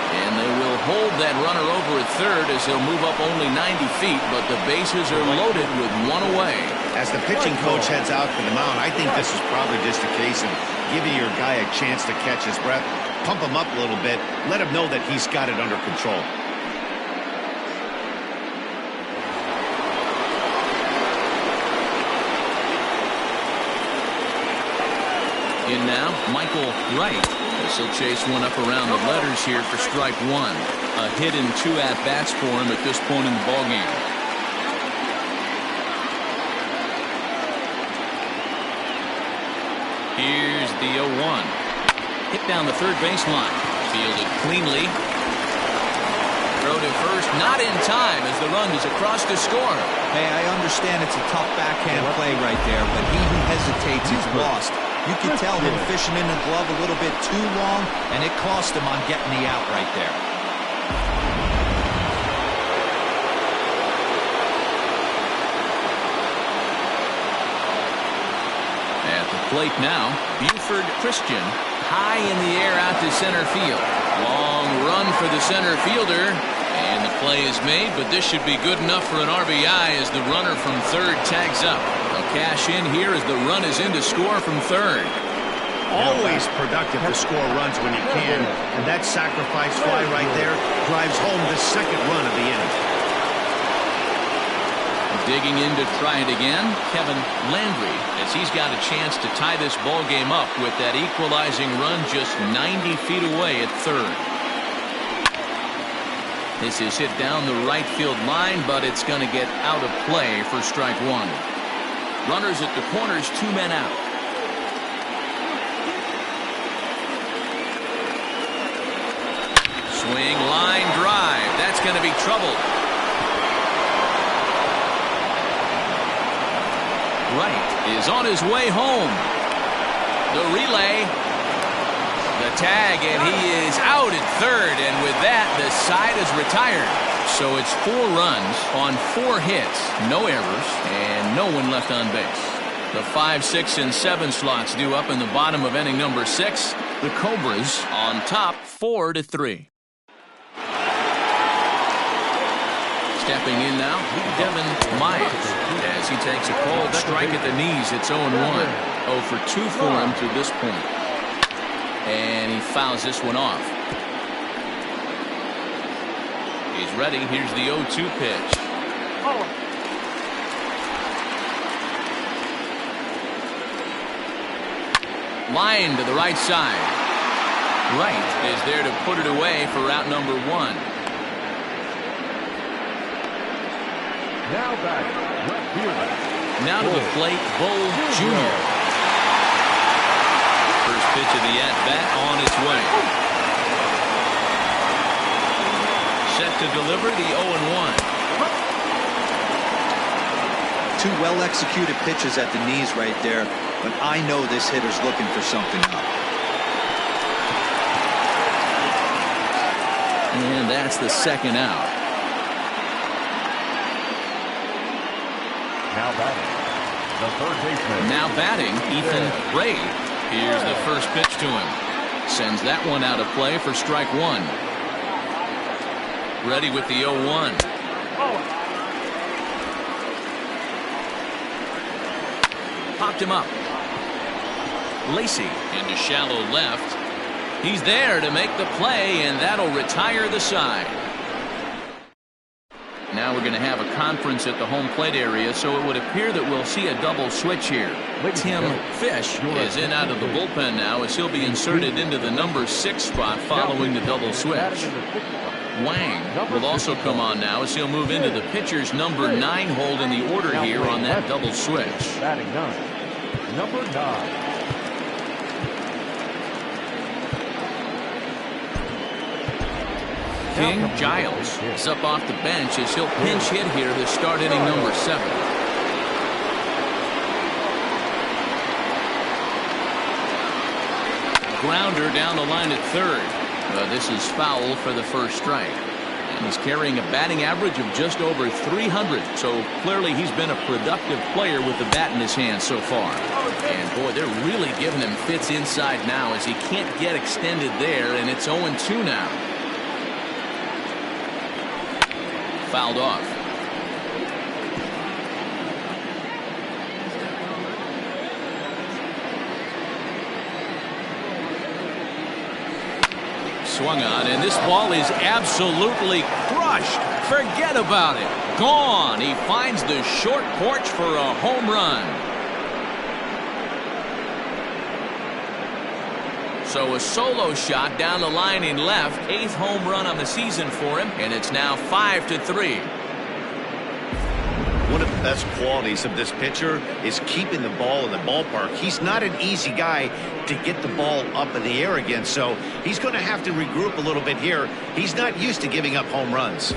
S1: And they will hold that runner over at third as he'll move up only 90 feet, but the bases are loaded with 1 away.
S2: As the pitching coach heads out to the mound, I think this is probably just a case of giving your guy a chance to catch his breath, pump him up a little bit, let him know that he's got it under control.
S1: In now, Michael Wright, as he'll chase one up around the letters here for strike 1. A hit and 2 at-bats for him at this point in the ballgame. Here's the 0-1. Hit down the third baseline. Fielded cleanly. Throw to first, not in time as the run is across to score.
S4: Hey, I understand it's a tough backhand play right there, but he who hesitates is lost. You can tell him fishing in the glove a little bit too long, and it cost him on getting the out right there.
S1: At the plate now, Buford Christian, high in the air out to center field. Long run for the center fielder, and the play is made, but this should be good enough for an RBI as the runner from third tags up. They'll cash in here as the run is in to score from third.
S2: Always productive to score runs when you can, and that sacrifice fly right there drives home the second run of the inning.
S1: Digging in to try it again, Kevin Landry, as he's got a chance to tie this ball game up with that equalizing run just 90 feet away at third. This is hit down the right field line, but it's going to get out of play for strike 1. Runners at the corners, 2 men out. Swing, line drive. That's going to be trouble. Wright is on his way home. The relay. The tag, and he is out at third, and with that, the side is retired. So it's 4 runs on 4 hits, no errors, and no one left on base. The 5, 6, and 7 slots due up in the bottom of inning number 6. The Cobras on top 4-3. Stepping in now, Devin Myers, as he takes a cold strike at the knees. It's 0-1. 0 for 2 for him to this point. And he fouls this one off. He's ready. Here's the 0-2 pitch. Line to the right side. Wright is there to put it away for out number 1.
S3: Now back, left fielder.
S1: Now to the plate, Bull Jr. First pitch of the at-bat on its way. Set to deliver the 0-1.
S4: 2 well-executed pitches at the knees right there, but I know this hitter's looking for something up.
S1: And that's the second out.
S3: Now batting, the third baseman.
S1: Now batting, Ethan Ray. Here's the first pitch to him. Sends that one out of play for strike 1. Ready with the 0-1. Popped him up. Lacey into shallow left. He's there to make the play, and that'll retire the side. Now Now we're going to have a conference at the home plate area, so it would appear that we'll see a double switch here. Tim Fish is in out of the bullpen now as he'll be inserted into the number 6 spot following the double switch. Wang will also come on now as he'll move into the pitcher's number 9 hold in the order here on that double switch.
S3: Batting 9, number 9.
S1: King Giles is up off the bench as he'll pinch hit here to start inning number 7. Grounder down the line at third. This is foul for the first strike. And he's carrying a batting average of just over 300. So clearly he's been a productive player with the bat in his hand so far. And boy, they're really giving him fits inside now as he can't get extended there, and it's 0-2 now. Fouled off. Swung on, and this ball is absolutely crushed. Forget about it. Gone. He finds the short porch for a home run. So a solo shot down the line in left. 8th home run on the season for him, and it's now 5-3.
S2: One of the best qualities of this pitcher is keeping the ball in the ballpark. He's not an easy guy to get the ball up in the air again, so he's going to have to regroup a little bit here. He's not used to giving up home runs.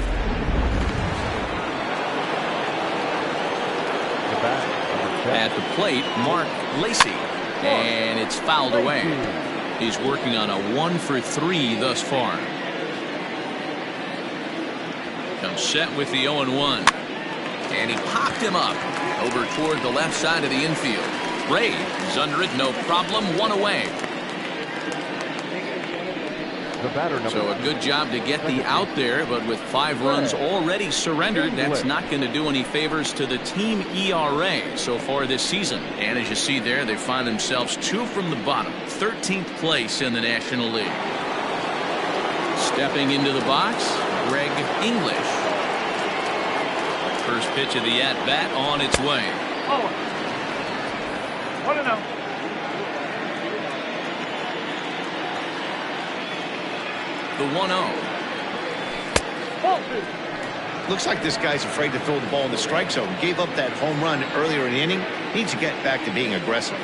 S1: At the plate, Mark Lacey, and it's fouled away. He's working on a 1-for-3 thus far. Comes set with the 0-1. And he popped him up over toward the left side of the infield. Ray is under it, no problem, 1 away. So a good job to get the out there, but with 5 runs already surrendered, that's not going to do any favors to the team ERA so far this season. And as you see there, they find themselves 2 from the bottom, 13th place in the National League. Stepping into the box, Greg English. First pitch of the at-bat on its way.
S5: Oh. 1-0.
S1: The 1-0.
S2: Looks like this guy's afraid to throw the ball in the strike zone. Gave up that home run earlier in the inning. Needs to get back to being aggressive.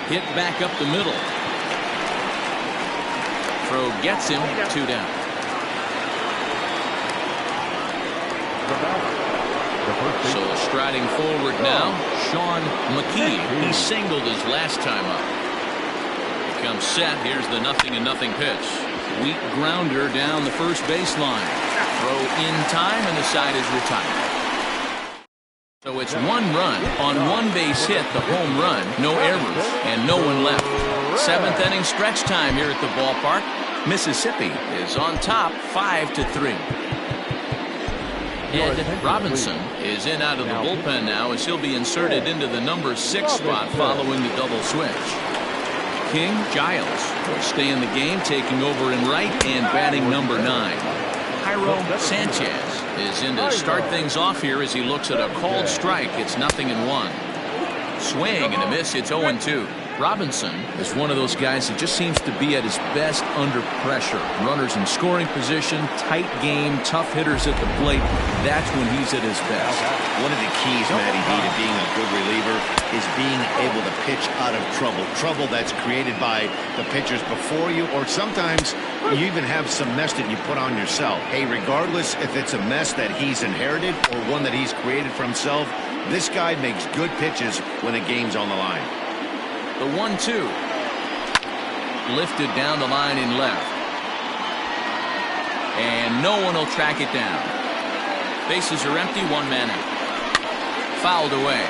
S1: Hit back up the middle. Throw gets him 2 down. So striding forward now, Sean McKee. He singled his last time up. Comes set. Here's the 0-0 pitch. Weak grounder down the first baseline. Throw in time, and the side is retired. So it's 1 run on 1 base hit, the home run, no errors, and no one left. 7th inning stretch time here at the ballpark. Mississippi is on top, 5-3. Ed Robinson is in out of the bullpen now as he'll be inserted into the number 6 spot following the double switch. King Giles will stay in the game, taking over in right and batting number 9. Jairo Sanchez is in to start things off here as he looks at a called strike. It's 0-1. Swing and a miss. It's 0-2. Robinson is one of those guys that just seems to be at his best under pressure. Runners in scoring position, tight game, tough hitters at the plate. That's when he's at his best.
S2: One of the keys, Matty B, to being a good reliever is being able to pitch out of trouble. Trouble that's created by the pitchers before you, or sometimes you even have some mess that you put on yourself. Hey, regardless if it's a mess that he's inherited or one that he's created for himself, this guy makes good pitches when the game's on the line.
S1: The 1-2. Lifted down the line in left. And no one will track it down. Bases are empty, 1 man out. Fouled away.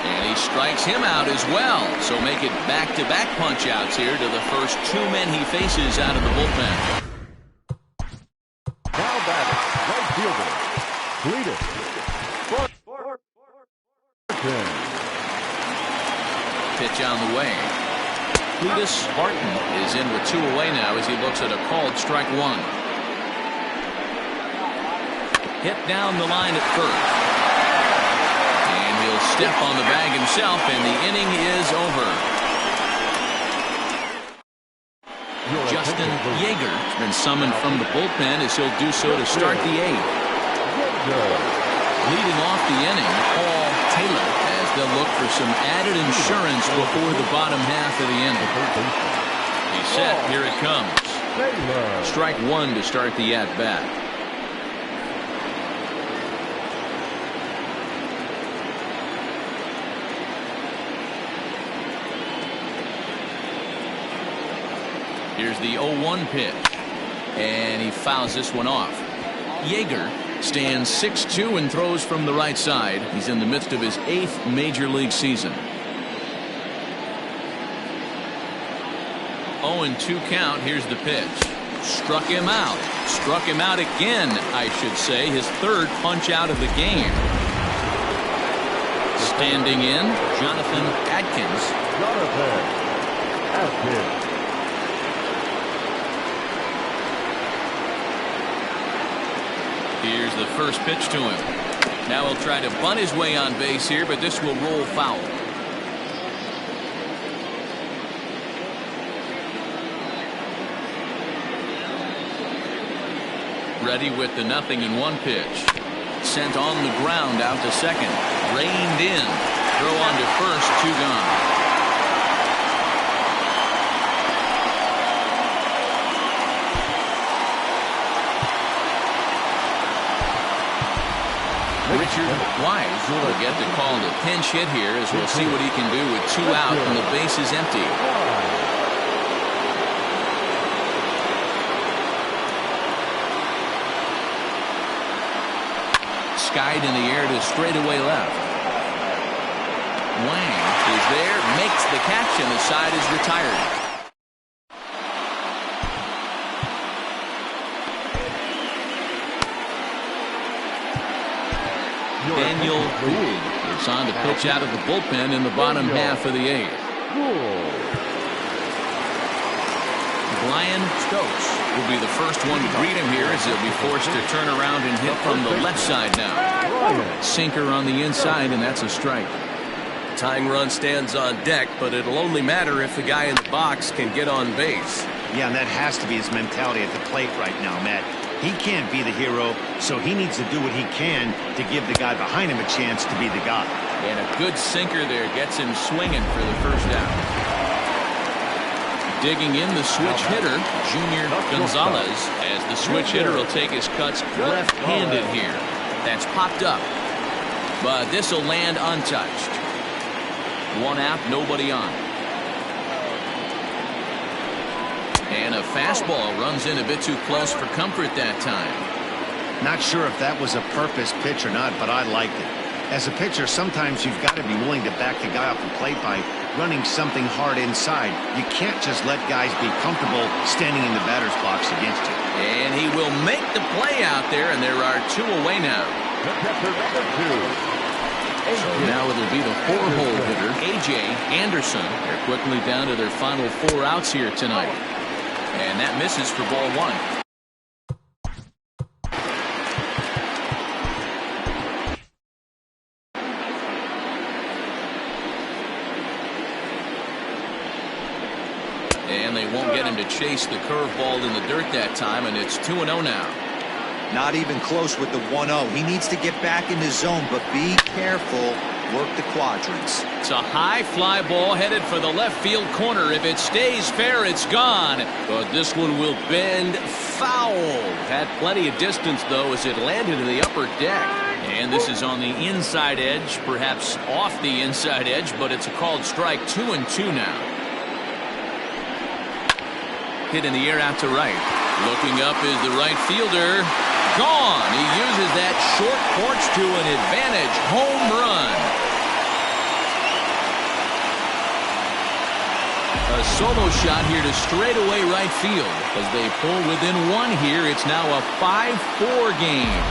S1: And he strikes him out as well. So make it back-to-back punch-outs here to the first 2 men he faces out of the bullpen.
S3: Now batting, right fielder, Cletus.
S1: Pitch on the way. Cletus Barton is in with 2 away now as he looks at a called strike 1. Hit down the line at first. And he'll step on the bag himself, and the inning is over. Justin Yeager has been summoned from the bullpen as he'll do so to start the 8th. Leading off the inning, Paul Taylor, as they'll look for some added insurance before the bottom half of the inning. He's set. Here it comes. Strike 1 to start the at-bat. Here's the 0-1 pitch, and he fouls this one off. Yeager stands 6'2" and throws from the right side. He's in the midst of his 8th major league season. 0-2 count. Here's the pitch. Struck him out. Struck him out again, I should say. His 3rd punch out of the game. Standing in, Jonathan Adkins. Here's the first pitch to him. Now he'll try to bunt his way on base here, but this will roll foul. Ready with the 0-1 pitch. Sent on the ground out to second. Reined in. Throw on to first. 2 gone. Richard Wise will get the call to pinch hit here as we'll see what he can do with 2 out and the base is empty. Skied in the air to straightaway left. Wang is there, makes the catch, and the side is retired. Daniel Gould is on to pitch out of the bullpen in the bottom half of the 8th. Brian Stokes will be the first one to greet him here as he'll be forced to turn around and hit from the left side now. Sinker on the inside, and that's a strike.
S6: Tying run stands on deck, but it'll only matter if the guy in the box can get on base.
S2: Yeah, and that has to be his mentality at the plate right now, Matt. He can't be the hero, so he needs to do what he can to give the guy behind him a chance to be the guy.
S1: And a good sinker there gets him swinging for the first out. Digging in the switch hitter, Junior Gonzalez, as the switch hitter will take his cuts left-handed here. That's popped up, but this will land untouched. 1 out, nobody on. And a fastball runs in a bit too close for comfort that time.
S2: Not sure if that was a purpose pitch or not, but I liked it. As a pitcher, sometimes you've got to be willing to back the guy off the plate by running something hard inside. You can't just let guys be comfortable standing in the batter's box against you.
S1: And he will make the play out there, and there are 2 away now. So now it'll be the 4-hole hitter, A.J. Anderson. They're quickly down to their final 4 outs here tonight. And that misses for ball 1. And they won't get him to chase the curveball in the dirt that time, and it's 2-0 now.
S4: Not even close with the 1-0. He needs to get back in his zone, but be careful. Work the quadrants.
S1: It's a high fly ball headed for the left field corner. If it stays fair, it's gone. But this one will bend foul. Had plenty of distance, though, as it landed in the upper deck. And this is on the inside edge, perhaps off the inside edge, but it's a called strike. 2-2 now. Hit in the air out to right. Looking up is the right fielder. Gone. He uses that short porch to an advantage. Home run. A solo shot here to straightaway right field. As they pull within 1 here, it's now a 5-4 game.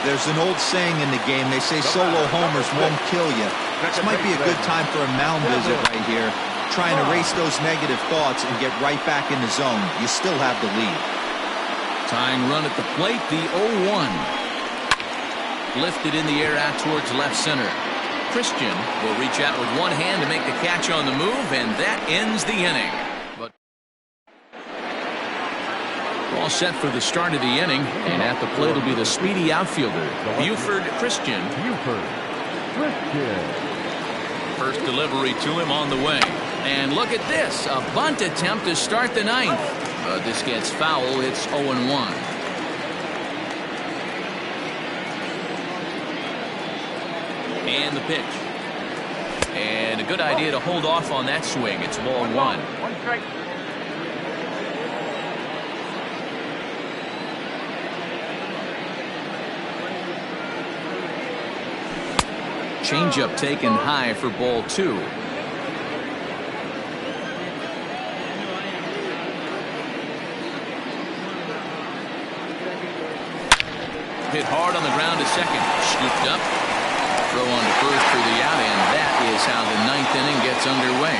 S4: There's an old saying in the game. They say solo homers won't kill you, This might be a good time for a mound visit right here. Try and erase those negative thoughts and get right back in the zone. You still have the lead.
S1: Tying run at the plate, the 0-1. Lifted in the air out towards left center. Christian will reach out with one hand to make the catch on the move, and that ends the inning. But all set for the start of the inning, and at the plate will be the speedy outfielder, Buford Christian. First delivery to him on the way. And look at this, a bunt attempt to start the ninth. But this gets foul. It's 0-1. And the pitch. And a good idea to hold off on that swing. It's ball one.
S5: One strike.
S1: Changeup taken high for ball two. Hit hard on the ground to second. Scooped up. Throw on to first for the out, and that is how the ninth inning gets underway.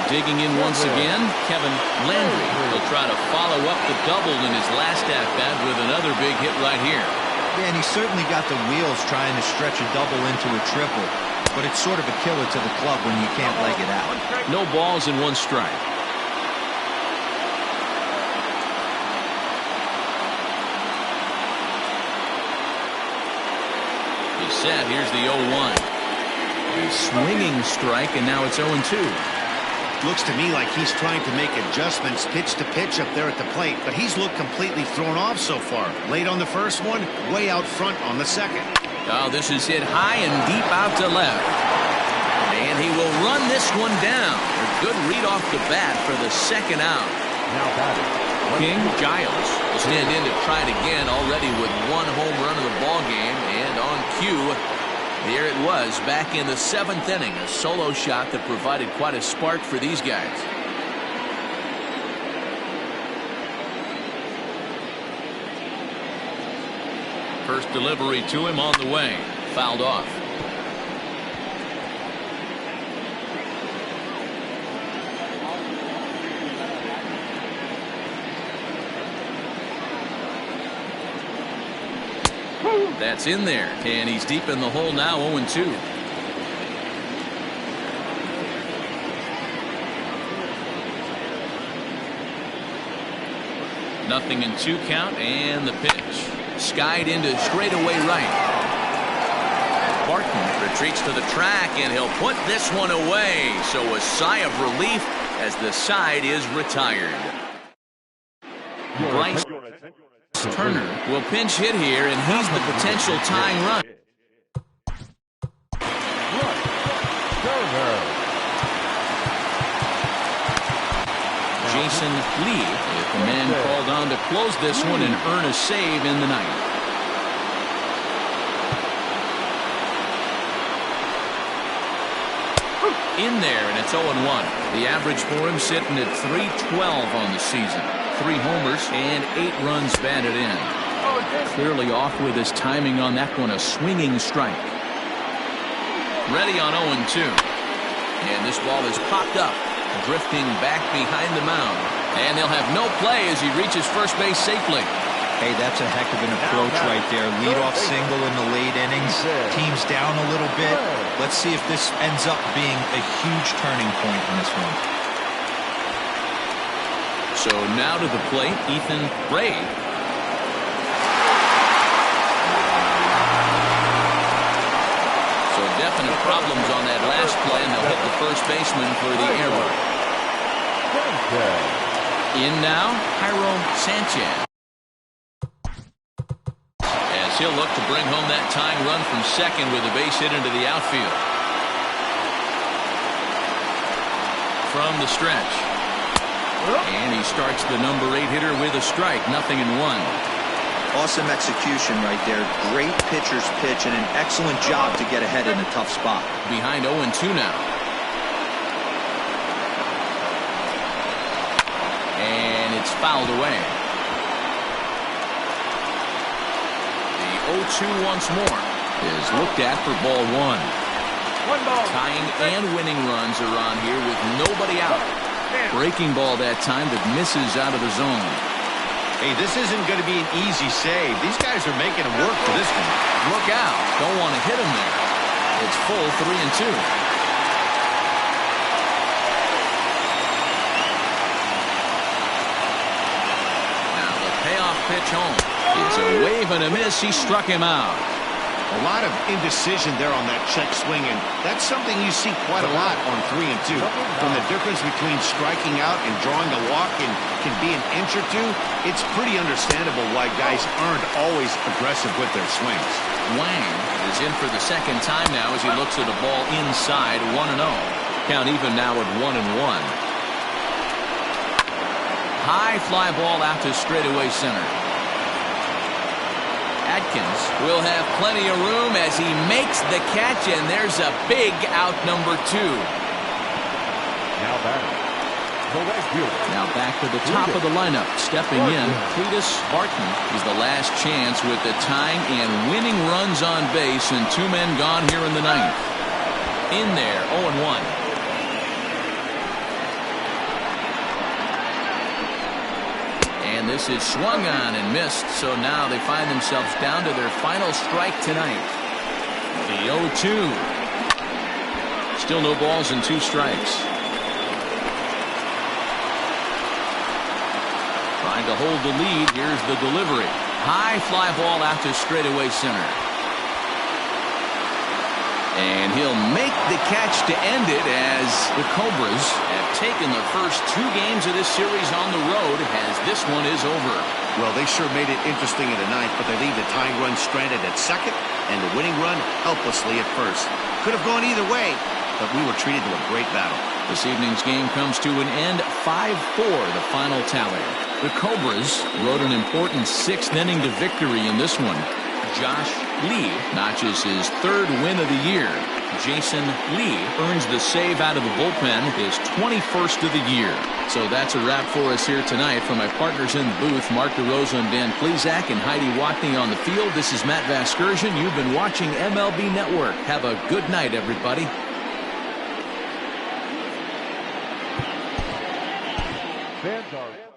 S1: Digging in once again, Kevin Landry will try to follow up the double in his last at-bat with another big hit right here.
S4: Yeah, and he certainly got the wheels trying to stretch a double into a triple, but it's sort of a killer to the club when you can't leg it out.
S1: No balls and one strike. He's set. Here's the 0-1. A swinging strike, and now it's 0-2.
S2: Looks to me like he's trying to make adjustments pitch to pitch up there at the plate, but he's looked completely thrown off so far. Late on the first one, way out front on the second.
S1: Oh, this is hit high and deep out to left. And he will run this one down. A good read off the bat for the second out.
S3: Now batting.
S1: King Giles will stand in to try it again, already with one home run of the ball game, and on cue. Here it was back in the seventh inning, a solo shot that provided quite a spark for these guys. First delivery to him on the way, fouled off. That's in there, and he's deep in the hole now, 0-2. Nothing in two count, and the pitch. Skied into straightaway right. Barton retreats to the track, and he'll put this one away. So a sigh of relief as the side is retired. Bryce Turner will pinch hit here, and he's the potential tying run. Jason Lee is the man called on to close this one and earn a save in the ninth. In there, and it's 0-1. The average for him sitting at .312 on the season. 3 homers and 8 runs batted in. Clearly off with his timing on that one, a swinging strike. Ready on 0-2. And this ball is popped up, drifting back behind the mound. And they'll have no play as he reaches first base safely.
S4: Hey, that's a heck of an approach right there. Leadoff single in the late innings. Team's down a little bit. Let's see if this ends up being a huge turning point in this one.
S1: So now to the plate, Ethan Ray. So definite problems on that last play, and they'll hit the first baseman for the error. In now, Jairo Sanchez. As he'll look to bring home that tying run from second with a base hit into the outfield. From the stretch. And he starts the number 8 hitter with a strike, 0-1.
S4: Awesome execution right there. Great pitcher's pitch and an excellent job to get ahead in a tough spot.
S1: Behind 0-2 now. And it's fouled away. The 0-2 once more. is looked at for ball one.
S5: 1 ball.
S1: Tying and winning runs are on here with nobody out. Breaking ball that time that misses out of the zone.
S2: Hey, this isn't going to be an easy save. These guys are making him work for this one.
S1: Look out. Don't want to hit him there. It's full 3-2. Now the payoff pitch home. It's a wave and a miss. He struck him out.
S2: A lot of indecision there on that check swing, and that's something you see quite a lot on 3 and 2. When the difference between striking out and drawing a walk can be an inch or two, it's pretty understandable why guys aren't always aggressive with their swings.
S1: Wang is in for the second time now as he looks at a ball inside 1-0. Count even now at 1-1. High fly ball out to straightaway center. Atkins will have plenty of room as he makes the catch, and there's a big out number 2.
S3: Now batting, the right fielder.
S1: Now back to the top of the lineup. Stepping in, Cletus Barton is the last chance with the tying and winning runs on base, and 2 men gone here in the 9th. In there, 0-1. And this is swung on and missed, so now they find themselves down to their final strike tonight. The 0-2. Still no balls and 2 strikes. Trying to hold the lead. Here's the delivery. High fly ball out to straightaway center. And he'll make the catch to end it as the Cobras have taken the first 2 games of this series on the road as this one is over.
S2: Well, they sure made it interesting in the 9th, but they leave the tying run stranded at second and the winning run helplessly at first. Could have gone either way, but we were treated to a great battle.
S1: This evening's game comes to an end 5-4, the final tally. The Cobras rode an important 6th inning to victory in this one. Josh Lee notches his 3rd win of the year. Jason Lee earns the save out of the bullpen, his 21st of the year. So that's a wrap for us here tonight. From my partners in the booth, Mark DeRosa and Dan Plesac, and Heidi Watney on the field, this is Matt Vasgersian. You've been watching MLB Network. Have a good night, everybody.
S3: Fans are